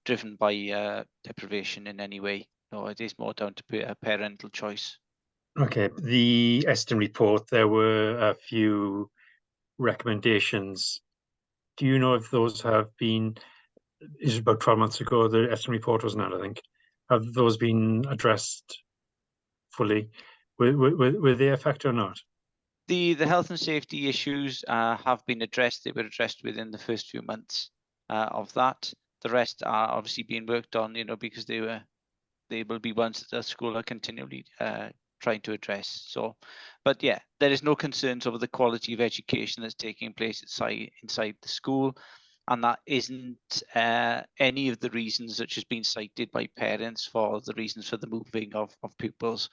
driven by deprivation in any way. No, it is more down to parental choice. Okay, the Eston report, there were a few recommendations. Do you know if those have been, is about 12 months ago, the Eston report wasn't it, I think. Have those been addressed fully? Were they a factor or not? The health and safety issues have been addressed. They were addressed within the first few months of that. The rest are obviously being worked on, because they will be ones that the school are continually trying to address. So, but yeah, there is no concerns over the quality of education that's taking place inside the school, and that isn't any of the reasons that has been cited by parents for the reasons for the moving of pupils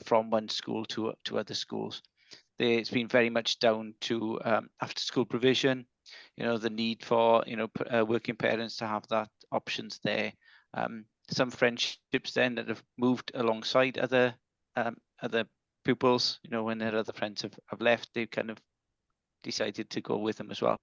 from one school to other schools. It's been very much down to after school provision, the need for working parents to have that options there. Some friendships then that have moved alongside other pupils, when their other friends have left, they've kind of decided to go with them as well.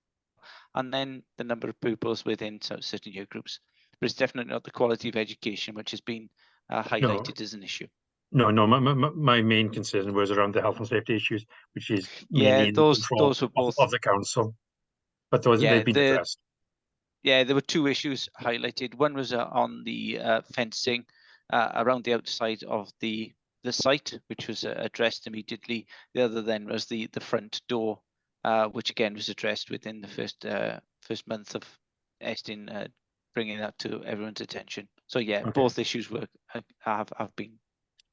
And then the number of pupils within certain year groups. But it's definitely not the quality of education which has been highlighted as an issue. No, my main concern was around the health and safety issues, which is mainly in the control those were both of the council. But those they've been addressed. Yeah, there were two issues highlighted. One was on the fencing around the outside of the site, which was addressed immediately. The other then was the front door, which again was addressed within the first month of Eston bringing that to everyone's attention. So yeah, Okay. both issues have been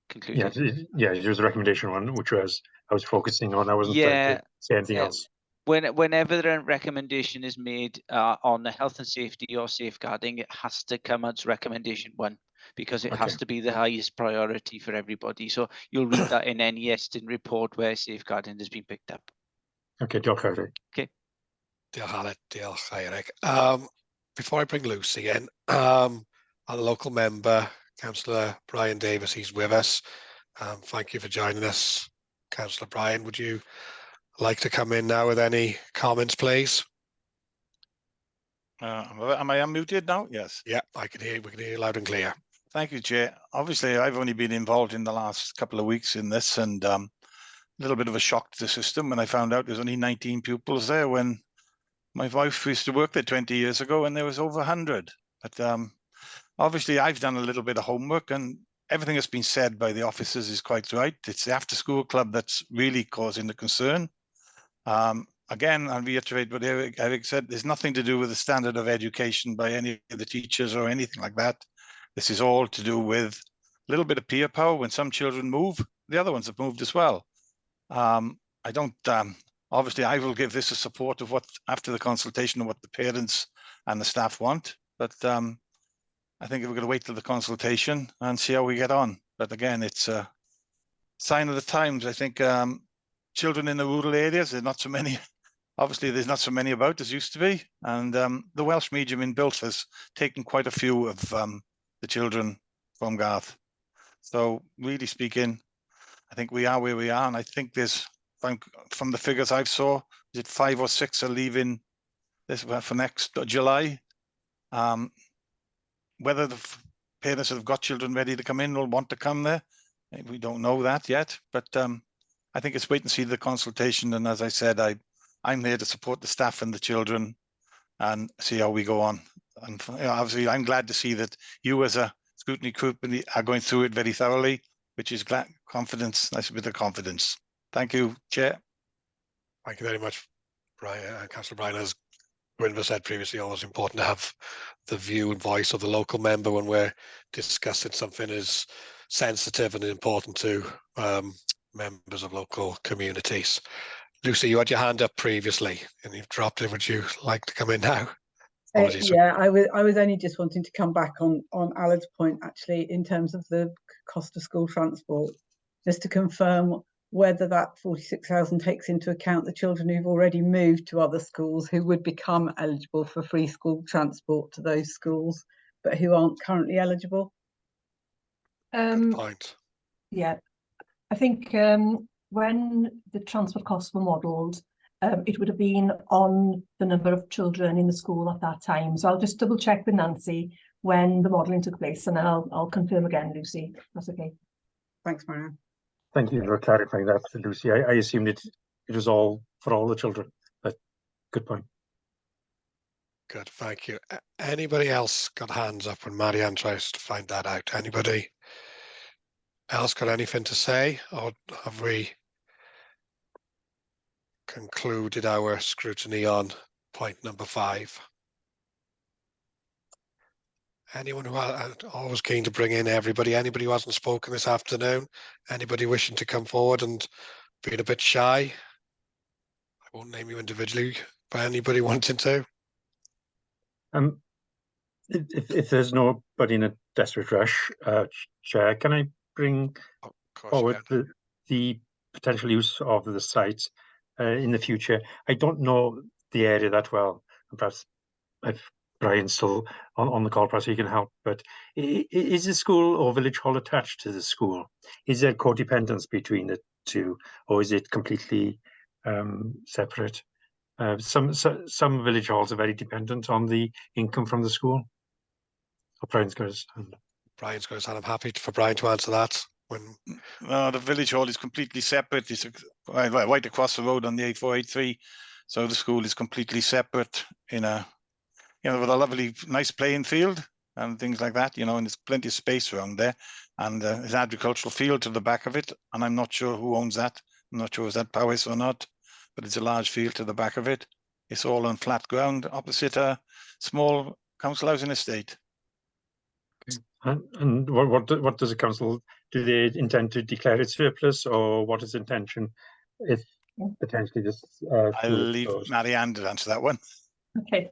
concluded. Yeah, there's a recommendation one, which I was focusing on. I wasn't trying to say anything else. Whenever a recommendation is made on the health and safety or safeguarding, it has to come as recommendation one, because it has to be the highest priority for everybody. So you'll read that in any Eston report where safeguarding has been picked up. Okay, diolch Eric. Okay. Diolch Aled, diolch Eric. Before I bring Lucy in, our local member, Councillor Brian Davis, he's with us. Thank you for joining us. Councillor Brian, would you like to come in now with any comments, please? Am I unmuted now? Yes. Yeah, I can hear you. We can hear you loud and clear. Thank you, Chair. Obviously, I've only been involved in the last couple of weeks in this, and a little bit of a shock to the system when I found out there's only 19 pupils there, when my wife used to work there 20 years ago and there was over 100. But obviously, I've done a little bit of homework, and everything that's been said by the officers is quite right. It's the after-school club that's really causing the concern. Again, I'll reiterate what Eric said. There's nothing to do with the standard of education by any of the teachers or anything like that. This is all to do with a little bit of peer power. When some children move, the other ones have moved as well. I don't, obviously, I will give this a support of what, after the consultation, of what the parents and the staff want. But I think we're going to wait till the consultation and see how we get on. But again, it's a sign of the times. I think children in the rural areas, there's not so many. Obviously, there's not so many about as used to be. And the Welsh medium in Built has taken quite a few of the children from Garth. So really speaking, I think we are where we are. And I think there's, from the figures I've saw, is it 5 or 6 are leaving this for next July. Whether the parents that have got children ready to come in will want to come there, we don't know that yet. But I think it's wait and see the consultation. And as I said, I'm here to support the staff and the children and see how we go on. And obviously, I'm glad to see that you as a scrutiny group are going through it very thoroughly, which is confidence, nice bit of confidence. Thank you, Chair. Thank you very much, Brian. Councillor Brian, as Gwynfor said previously, always important to have the view and voice of the local member when we're discussing something as sensitive and important to members of local communities. Lucy, you had your hand up previously and you've dropped it. Would you like to come in now? Yeah, I was only just wanting to come back on Alad's point, actually, in terms of the cost of school transport, just to confirm whether that 46,000 takes into account the children who've already moved to other schools who would become eligible for free school transport to those schools, but who aren't currently eligible. Good point. Yeah, I think when the transport costs were modelled, it would have been on the number of children in the school at that time. So I'll just double check with Nancy when the modelling took place, and then I'll confirm again, Lucy. That's okay. Thanks, Marianne. Thank you for clarifying that, Lucy. I assumed it was all for all the children, but good point. Good, thank you. Anybody else got hands up when Marianne tries to find that out? Anybody else got anything to say, or have we concluded our scrutiny on point number 5? Anyone who always keen to bring in everybody? Anybody who hasn't spoken this afternoon? Anybody wishing to come forward and being a bit shy? I won't name you individually, but anybody wanting to? If there's nobody in a desperate rush, Chair, can I bring forward the potential use of the site in the future? I don't know the area that well, and perhaps if Brian's still on the call, perhaps he can help. But is the school or village hall attached to the school? Is there codependence between the two, or is it completely separate? Some village halls are very dependent on the income from the school. Oh, Brian's got his hand. Brian's got his hand. I'm happy for Brian to answer that. No, the village hall is completely separate. It's right across the road on the A483. So the school is completely separate in a, with a lovely, nice playing field and things like that, and there's plenty of space around there. And there's an agricultural field to the back of it. And I'm not sure who owns that. I'm not sure if that Powys or not, but it's a large field to the back of it. It's all on flat ground opposite a small council housing estate. And what does the council, do they intend to declare it surplus, or what is the intention if potentially this I'll leave Marianne to answer that one. Okay.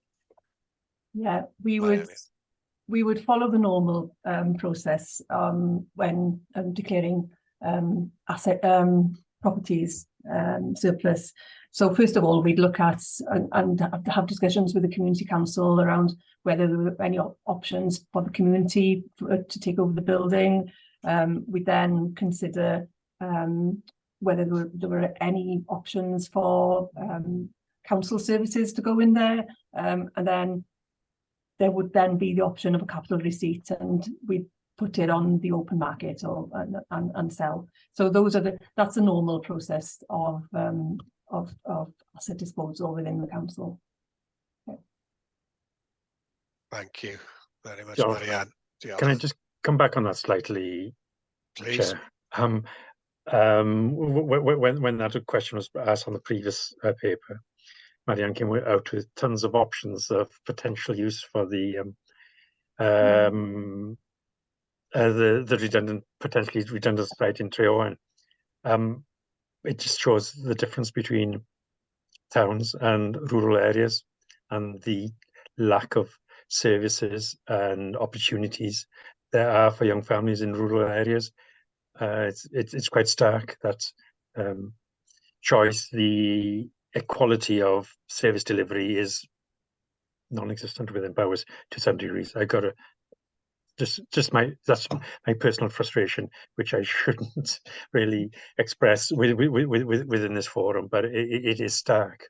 Yeah, we would follow the normal process when declaring asset properties surplus. So first of all, we'd look at and have discussions with the community council around whether there were any options for the community to take over the building. We then consider whether there were any options for council services to go in there, and then there would then be the option of a capital receipt, and we put it on the open market or and sell. So that's the normal process of asset disposal within the council. Okay. Thank you very much, John, Marianne. Can I just come back on that slightly, please? Chair? When that question was asked on the previous paper, Marianne came out with tons of options of potential use for the potentially redundant site in Treorn. It just shows the difference between towns and rural areas and the lack of services and opportunities there are for young families in rural areas. It's quite stark, that choice. The equality of service delivery is non-existent within Powys to some degrees. I got to that's my personal frustration, which I shouldn't really express within this forum, but it is stark.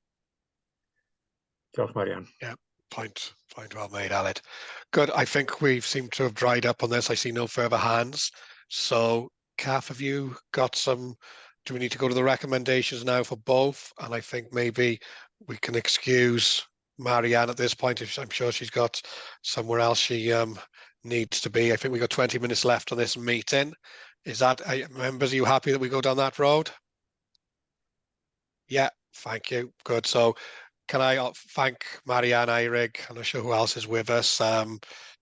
George, Marianne. Yeah, point well made, Aled. Good. I think we seem to have dried up on this. I see no further hands. So, Kath, have you got some? Do we need to go to the recommendations now for both? And I think maybe we can excuse Marianne at this point. I'm sure she's got somewhere else she needs to be. I think we got 20 minutes left on this meeting. Is that, members, are you happy that we go down that road? Yeah, thank you. Good. So can I thank Marianne Eyrig? I'm not sure who else is with us.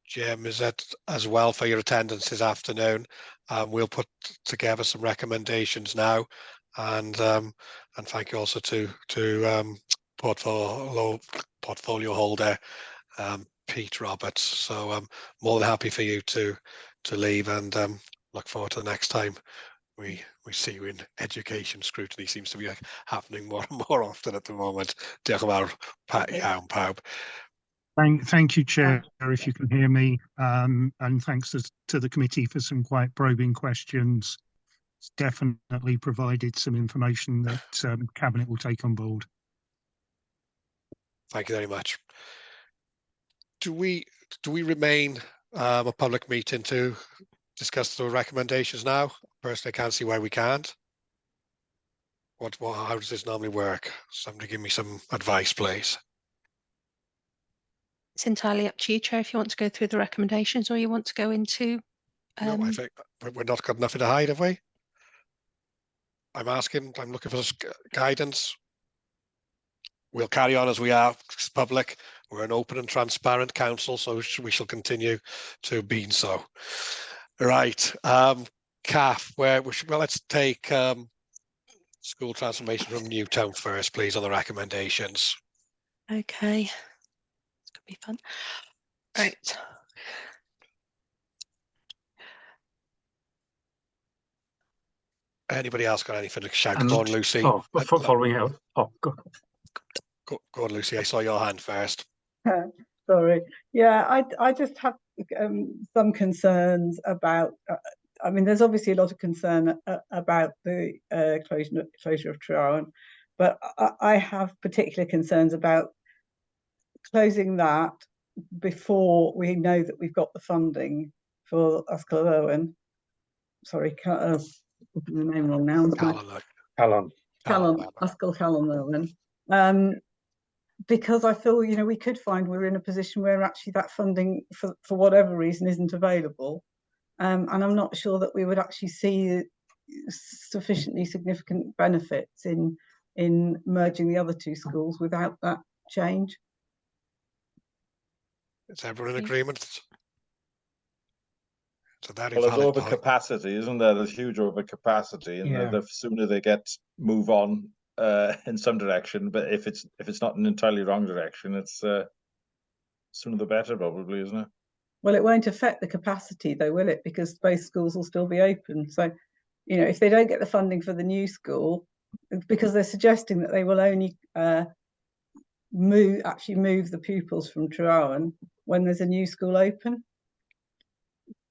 Jim is as well for your attendance this afternoon. We'll put together some recommendations now, and thank you also to portfolio holder Pete Roberts. So I'm more than happy for you to leave, and look forward to the next time we see you in education. Scrutiny seems to be happening more and more often at the moment. Diolch yn fawr iawn pawb. Thank you, Chair, if you can hear me, and thanks to the committee for some quite probing questions. It's definitely provided some information that Cabinet will take on board. Thank you very much. Do we remain a public meeting to discuss the recommendations now? Personally, I can't see why we can't. How does this normally work? Somebody give me some advice, please. It's entirely up to you, Chair, if you want to go through the recommendations or you want to go into. No, I think we're not got nothing to hide, have we? I'm looking for guidance. We'll carry on as we are. It's public. We're an open and transparent council, so we shall continue to be so. Right, CAF, let's take school transformation from Newtown first, please, on the recommendations. Okay, it's gonna be fun. Right. Anybody else got anything to shout? Go on, Lucy. Oh, following out. Oh, go on, Lucy. I saw your hand first. Sorry. Yeah, I just have some concerns about. I mean, there's obviously a lot of concern about the closure of Treowen, but I have particular concerns about closing that before we know that we've got the funding for Ascalon. Sorry, I'm the name wrong now. Ascalon. Because I feel, we could find we're in a position where actually that funding for whatever reason isn't available. And I'm not sure that we would actually see sufficiently significant benefits in merging the other two schools without that change. Is everyone in agreement? So that there's overcapacity, isn't there? There's huge overcapacity, and the sooner they move on in some direction, but if it's not an entirely wrong direction, it's sooner the better, probably, isn't it? Well, it won't affect the capacity, though, will it? Because both schools will still be open. So, if they don't get the funding for the new school, because they're suggesting that they will only move the pupils from Treowen when there's a new school open.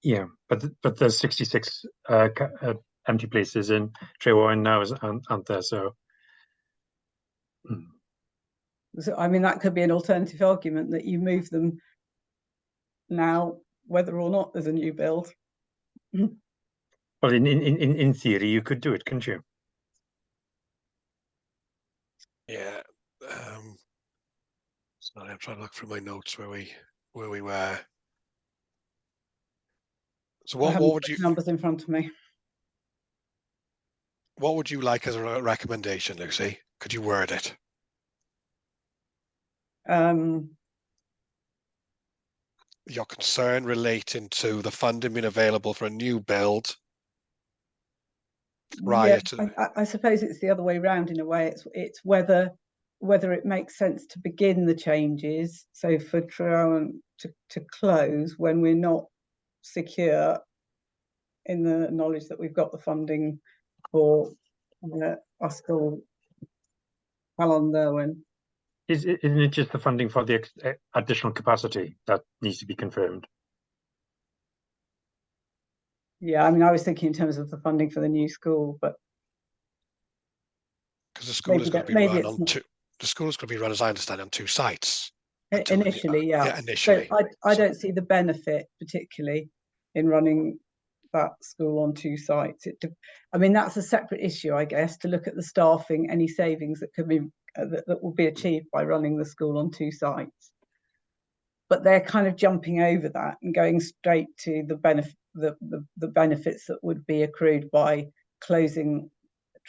Yeah, but there's 66 empty places in Treowen now, aren't there? So, I mean, that could be an alternative argument that you move them now, whether or not there's a new build. Well, in theory, you could do it, couldn't you? Yeah. Sorry, I'm trying to look through my notes where we were. So what would you numbers in front of me? What would you like as a recommendation, Lucy? Could you word it? Your concern relating to the funding being available for a new build prior to. I suppose it's the other way around in a way. It's whether it makes sense to begin the changes, so for Treowen to close when we're not secure in the knowledge that we've got the funding for Ascalon. Isn't it just the funding for the additional capacity that needs to be confirmed? Yeah, I mean, I was thinking in terms of the funding for the new school, but because the school is going to be run on two. The school is going to be run, as I understand, on two sites. Initially, yeah. Initially. So I don't see the benefit particularly in running that school on two sites. I mean, that's a separate issue, I guess, to look at the staffing, any savings that could be that will be achieved by running the school on two sites. But they're kind of jumping over that and going straight to the benefits that would be accrued by closing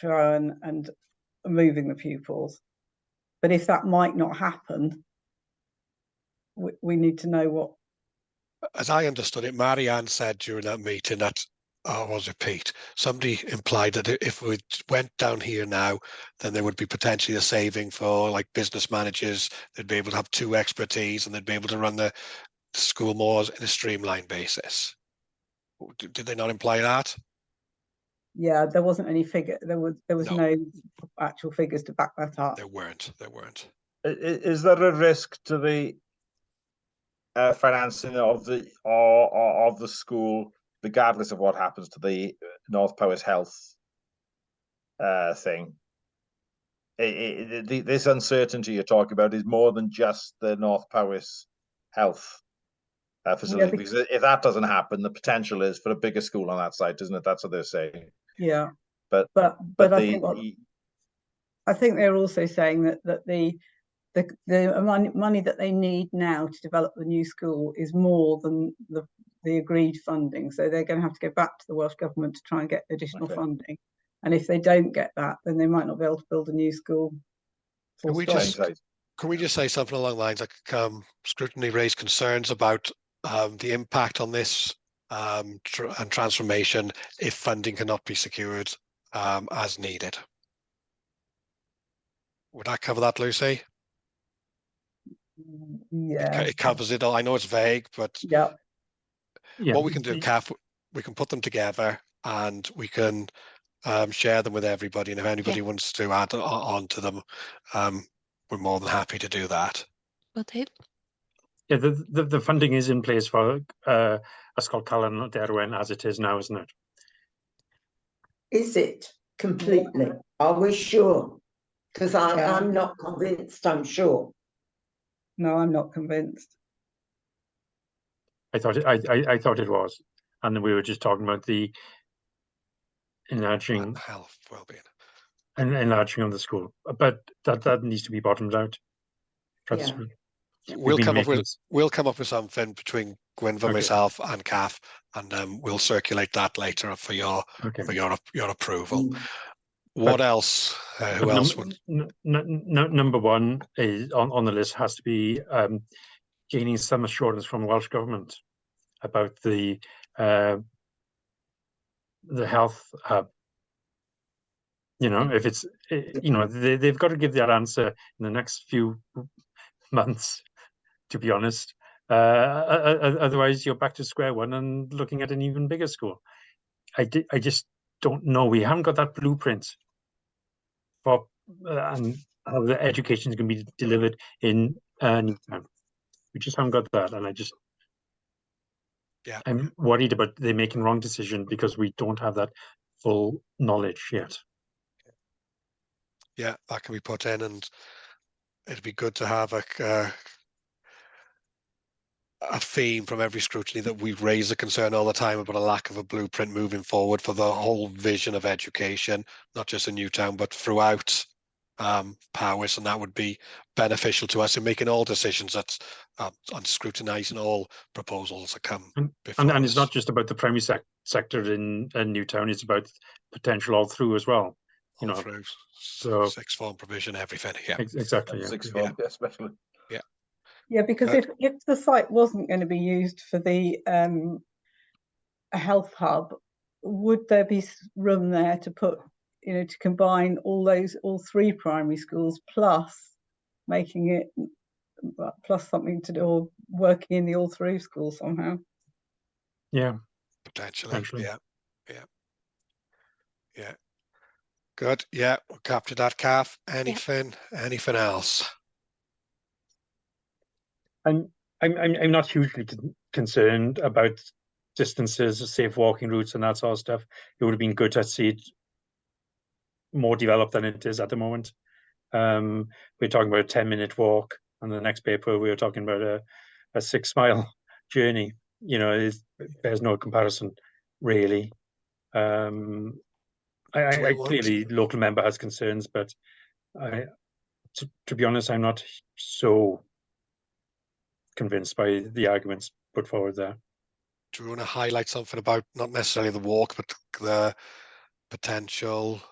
Treowen and moving the pupils. But if that might not happen, we need to know what. As I understood it, Marianne said during that meeting that, was it Pete? Somebody implied that if we went down here now, then there would be potentially a saving for like business managers. They'd be able to have two expertise and they'd be able to run the school more in a streamlined basis. Did they not imply that? Yeah, there wasn't any figure. There was no actual figures to back that up. There weren't. Is there a risk to the financing of the school, regardless of what happens to the North Powys Health thing? this uncertainty you're talking about is more than just the North Powys health facility, Yeah, because if that doesn't happen, the potential is for a bigger school on that site, isn't it? That's what they're saying. yeah. But I think they're also saying that the money that they need now to develop the new school is more than the agreed funding. So they're going to have to go back to the Welsh Government to try and get additional funding. And if they don't get that, then they might not be able to build a new school. Can we just say something along the lines like Scrutiny raised concerns about the impact on this and transformation if funding cannot be secured as needed? Would that cover that, Lucy? Yeah. It covers it all. I know it's vague, but yeah. What we can do, Kath, we can put them together and we can share them with everybody. And if anybody wants to add on to them, we're more than happy to do that. Will do. Yeah, the funding is in place for Ysgol Calon Derwen as it is now, isn't it? Is it completely? Are we sure? Because I'm not convinced, I'm sure. No, I'm not convinced. I thought it was, and then we were just talking about the enlarging health, well-being, and enlarging of the school, but that needs to be bottomed out. Yeah. We'll come up with something between Gwynfor, myself, and Kath, and we'll circulate that later for your approval. What else? Who else would? Number one is on the list has to be gaining some assurance from Welsh Government about the health hub. You know, if it's they've got to give that answer in the next few months, to be honest. Otherwise, you're back to square one and looking at an even bigger school. I just don't know. We haven't got that blueprint for and how the education is going to be delivered in Newtown. We just haven't got that, and I'm worried about they making wrong decision because we don't have that full knowledge yet. Yeah, that can be put in, and it'd be good to have a theme from every scrutiny that we've raised a concern all the time about a lack of a blueprint moving forward for the whole vision of education, not just in Newtown, but throughout Powys, and that would be beneficial to us in making all decisions that's on scrutinising all proposals that come before and us. it's not just about the primary sector in Newtown, it's about potential all through as well. All through, so sixth form provision, everything. Yeah, exactly. Yeah. Sixth form, especially. Yeah. Yeah, because if the site wasn't going to be used for the health hub, would there be room there to put, to combine all three primary schools plus making it plus something to do or working in the all through schools somehow? Yeah, potentially. Yeah. Good. Yeah, we'll capture that, Kath. Anything else? I'm not hugely concerned about distances, safe walking routes, and that sort of stuff. It would have been good to see it more developed than it is at the moment. We're talking about a 10-minute walk, and the next paper we were talking about a 6-mile journey. There's no comparison, really. I clearly local member has concerns, but to be honest, I'm not so convinced by the arguments put forward there. Do you want to highlight something about not necessarily the walk, but the potential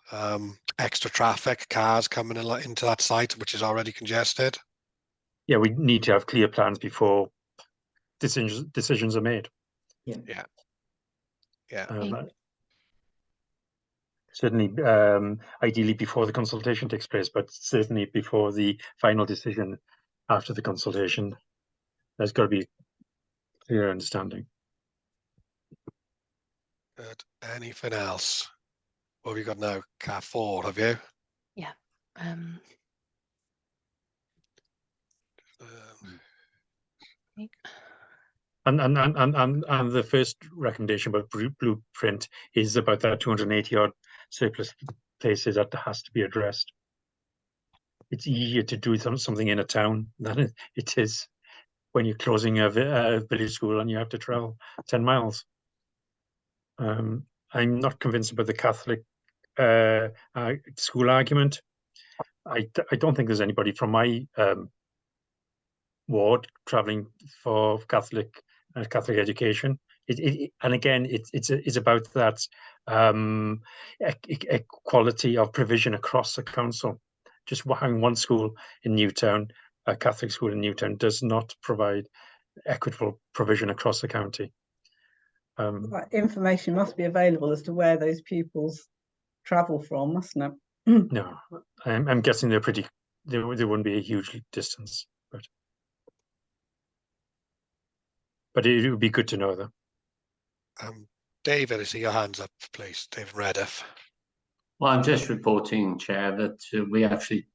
extra traffic, cars coming into that site, which is already congested? Yeah, we need to have clear plans before decisions are made. Yeah. Certainly, ideally before the consultation takes place, but certainly before the final decision after the consultation, there's got to be clear understanding. Good. Anything else? What have you got now? Car 4, have you? Yeah. And the first recommendation about blueprint is about that 280 odd surplus places that has to be addressed. it's easier to do something in a town than it is when you're closing a village school and you have to travel 10 miles. I'm not convinced about the Catholic school argument. I don't think there's anybody from my ward traveling for Catholic education. And again, it's about that equality of provision across the council. Just having one school in Newtown, a Catholic school in Newtown, does not provide equitable provision across the county. Information must be available as to where those pupils travel from, mustn't it? No, I'm guessing there wouldn't be a huge distance, but it would be good to know them. David, I see your hands up, please. David Rediff. Well, I'm just reporting, Chair, that we actually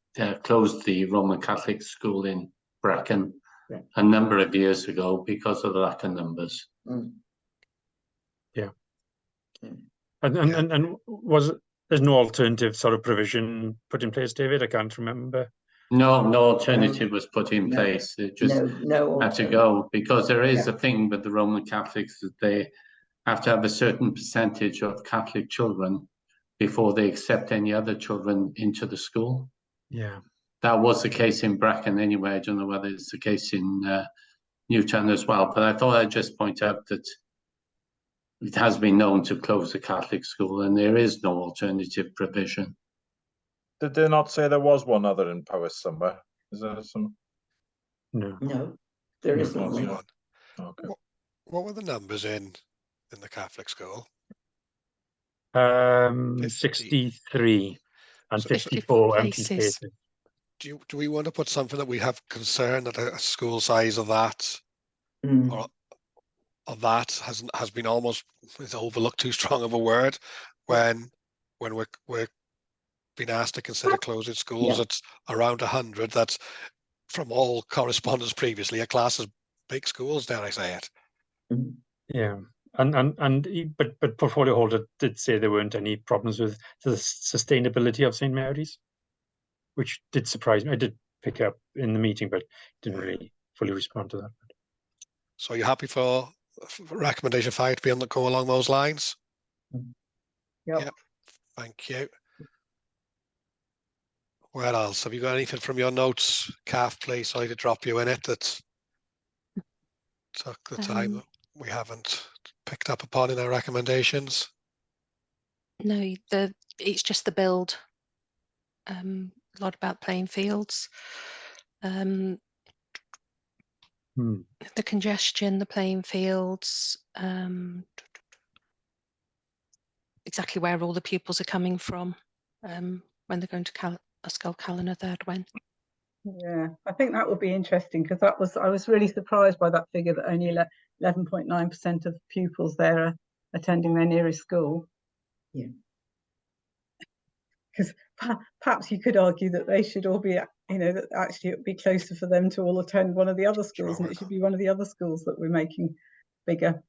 closed the Roman Catholic school in Brecon a number of years ago because of the lack of numbers. Yeah. And there's no alternative sort of provision put in place, David? I can't remember. No alternative was put in place. It just had to go, because there is a thing with the Roman Catholics that they have to have a certain percentage of Catholic children before they accept any other children into the school. Yeah. That was the case in Brecon anyway. I don't know whether it's the case in Newtown as well, but I thought I'd just point out that it has been known to close the Catholic school and there is no alternative provision. Did they not say there was one other in Powys somewhere? Is there some? No. No, there isn't one. Okay. What were the numbers in the Catholic school? 63 and 54 empty spaces. Do we want to put something that we have concern that a school size of that or of that has been almost, is overlooked too strong of a word, when we're being asked to consider closing schools at around 100? That's, from all correspondence previously, a class of big schools, dare I say it. Yeah, but portfolio holder did say there weren't any problems with the sustainability of St. Mary's, which did surprise me. I did pick up in the meeting, but didn't really fully respond to that. So you're happy for recommendation 5 to be on the go along those lines? Yep. Thank you. Where else? Have you got anything from your notes, Kath, please? Sorry to drop you in it. That took the time that we haven't picked up upon in our recommendations. No, it's just the build. A lot about playing fields. The congestion, the playing fields, exactly where all the pupils are coming from when they're going to Ysgol Calon y Ddadwen. Yeah, I think that would be interesting, because I was really surprised by that figure that only 11.9% of pupils there are attending their nearest school. Yeah. Because perhaps you could argue that they should all be, that actually it would be closer for them to all attend one of the other schools, and it should be one of the other schools that we're making bigger.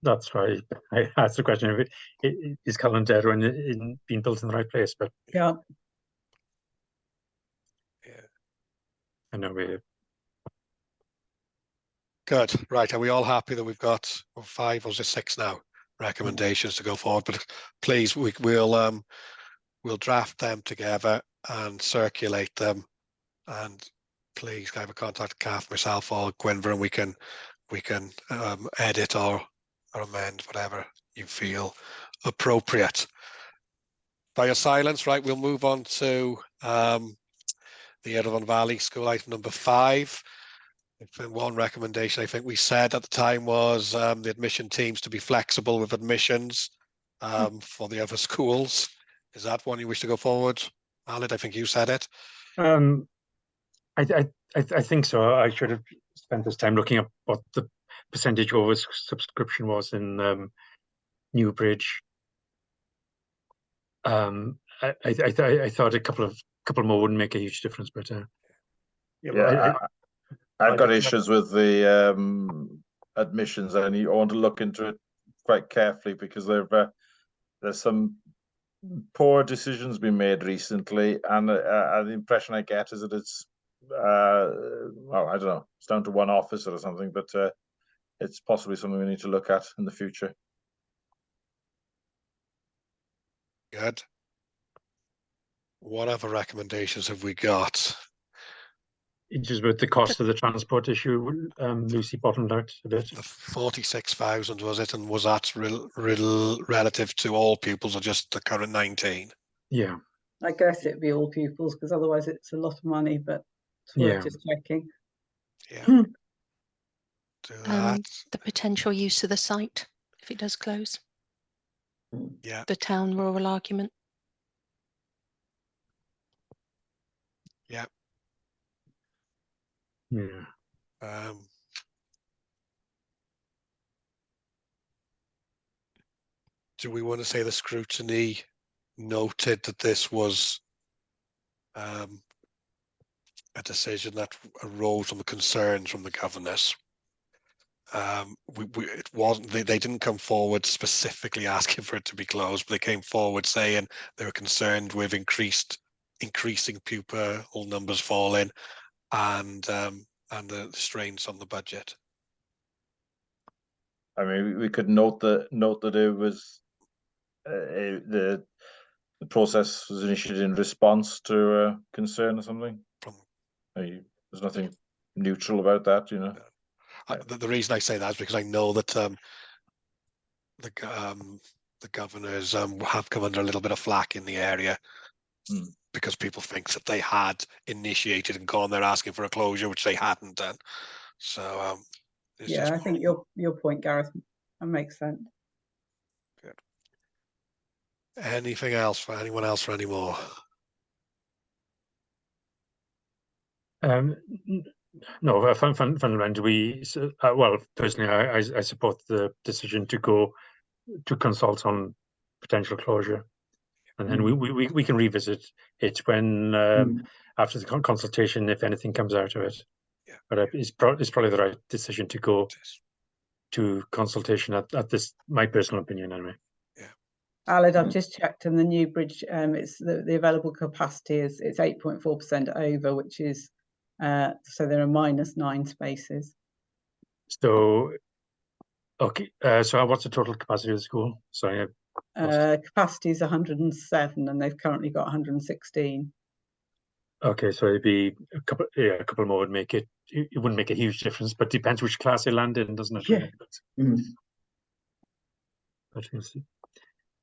That's right. I asked the question of is Calon Ddadwen being built in the right place? But yeah, I know we're good. Right, are we all happy that we've got 5 or is it 6 now recommendations to go forward? But please, we'll draft them together and circulate them, and please have a contact Kath, myself, or Gwynfor, and we can edit or amend whatever you feel appropriate. By your silence, right, we'll move on to the Eryron Valley School, item number 5. One recommendation I think we said at the time was the admission teams to be flexible with admissions for the other schools. Is that one you wish to go forward? Aled, I think you said it. I think so. I should have spent this time looking up what the percentage over subscription was in Newbridge. I thought a couple more wouldn't make a huge difference, but I've got issues with the admissions, and I want to look into it quite carefully, because there's some poor decisions been made recently, and the impression I get is that it's well, I don't know, it's down to one officer or something, but it's possibly something we need to look at in the future. Good. What other recommendations have we got? Just with the cost of the transport issue, Lucy bottomed out a bit. The 46,000 was it, and was that relative to all pupils or just the current 19? Yeah. I guess it'd be all pupils because otherwise it's a lot of money, but it's worth just checking. Yeah. Do that. The potential use of the site if it does close. Yeah. The town rural argument. Yeah. Yeah. Do we want to say the scrutiny noted that this was a decision that arose from the concerns from the governors? It wasn't. They didn't come forward specifically asking for it to be closed, but they came forward saying they were concerned with increasing pupil numbers falling, and the strains on the budget. I mean, we could note that it was the process was initiated in response to concern or something. There's nothing neutral about that, you know. The reason I say that is because I know that the governors have come under a little bit of flack in the area because people think that they had initiated and gone there asking for a closure, which they hadn't done. So yeah, I think your point, Gareth, that makes sense. Good. Anything else for anyone else for any more? No, fundamentally, well, personally, I support the decision to go to consult on potential closure, and then we can revisit it when after the consultation, if anything comes out of it. Yeah. But it's probably the right decision to go to consultation at this, my personal opinion, anyway. Aled, I've just checked, and the new bridge, it's the available capacity is 8.4% over, which is so there are -9 spaces. So, okay. So what's the total capacity of the school? Sorry. Capacity is 107, and they've currently got 116. Okay, so it'd be a couple more would make it. It wouldn't make a huge difference, but depends which class they land in, doesn't it? Yeah. Really? But we'll see.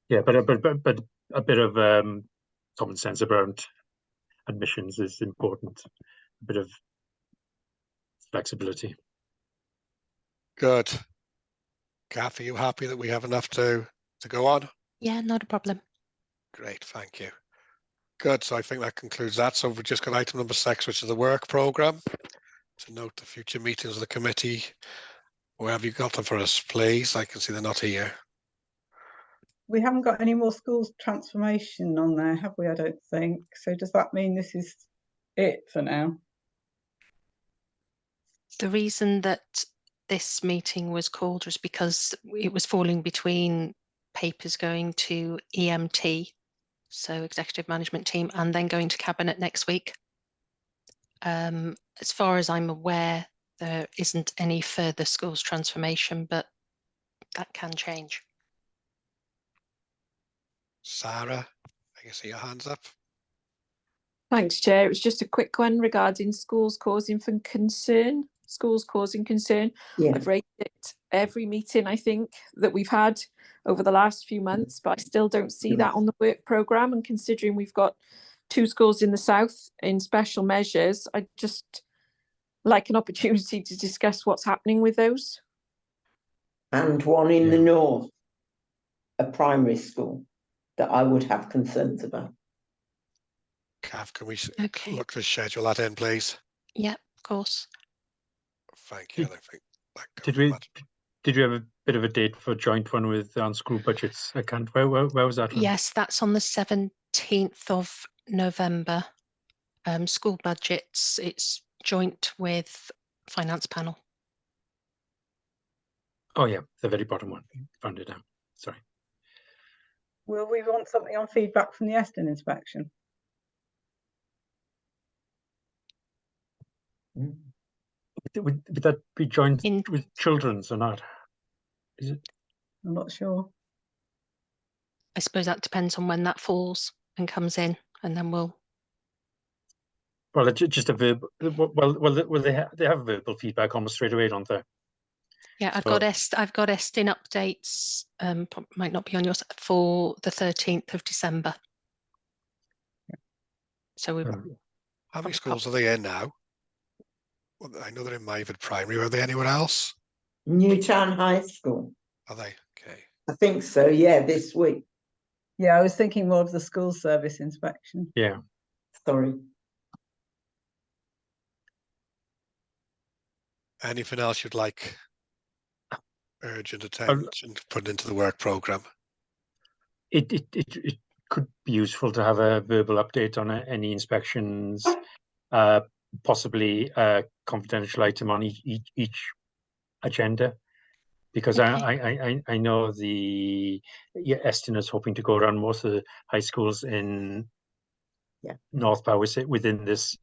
Yeah, but a bit of common sense around admissions is important. A bit of flexibility. Good. Kath, are you happy that we have enough to go on? Yeah, not a problem. Great, thank you. Good, so I think that concludes that. So we've just got item number 6, which is the work programme. To note the future meetings of the committee. Where have you got them for us, please? I can see they're not here. We haven't got any more schools transformation on there, have we? I don't think. So does that mean this is it for now? The reason that this meeting was called was because it was falling between papers going to EMT, so Executive Management Team, and then going to Cabinet next week. As far as I'm aware, there isn't any further schools transformation, but that can change. Sarah, I can see your hands up. Thanks, Chair. It was just a quick one regarding schools causing concern. Schools causing concern. Yeah. I've raised it every meeting, I think, that we've had over the last few months, but I still don't see that on the work programme. And considering we've got 2 schools in the south in special measures, I'd just like an opportunity to discuss what's happening with those. And one in the north, a primary school, that I would have concerns about. Kath, can we look to schedule that in, please? Yeah, of course. Thank you. I think Did we have a bit of a date for a joint one with on school budgets? I can't. Where was that one? Yes, that's on the 17th of November. School budgets. It's joint with finance panel. Oh yeah, the very bottom one. Found it now. Sorry. Will we want something on feedback from the Eston inspection? Would that be joined with children's or not? Is it? I'm not sure. I suppose that depends on when that falls and comes in, and then we'll. Well, it's just a verbal. Well, they have verbal feedback almost straight away, don't they? Yeah, I've got Estin updates. Might not be on yours for the 13th of December. So we've. How many schools are they in now? Well, I know they're in Myford Primary. Are they anywhere else? Newtown High School. Are they? Okay. I think so. Yeah, this week. Yeah, I was thinking more of the school service inspection. Yeah. Sorry. Anything else you'd like urgent attention to put into the work programme? It could be useful to have a verbal update on any inspections, possibly a confidential item on each agenda, because okay. I know the Eston is hoping to go around most of the high schools in North Powys within this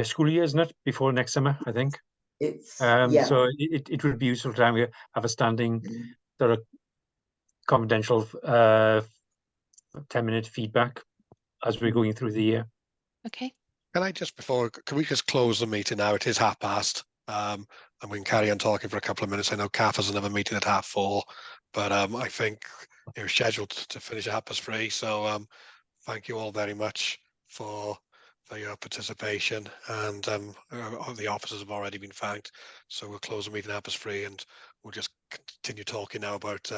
school year, isn't it? Before next summer, I think. It's so it would be useful to have a standing sort of confidential 10-minute feedback as we're going through the year. Okay. Can we just close the meeting now? It is past. And we can carry on talking for a couple of minutes. I know Kath has another meeting at 4:30, but I think you're scheduled to finish at 3:30. So thank you all very much for your participation, and the officers have already been thanked. So we'll close the meeting at 3:30, and we'll just continue talking now about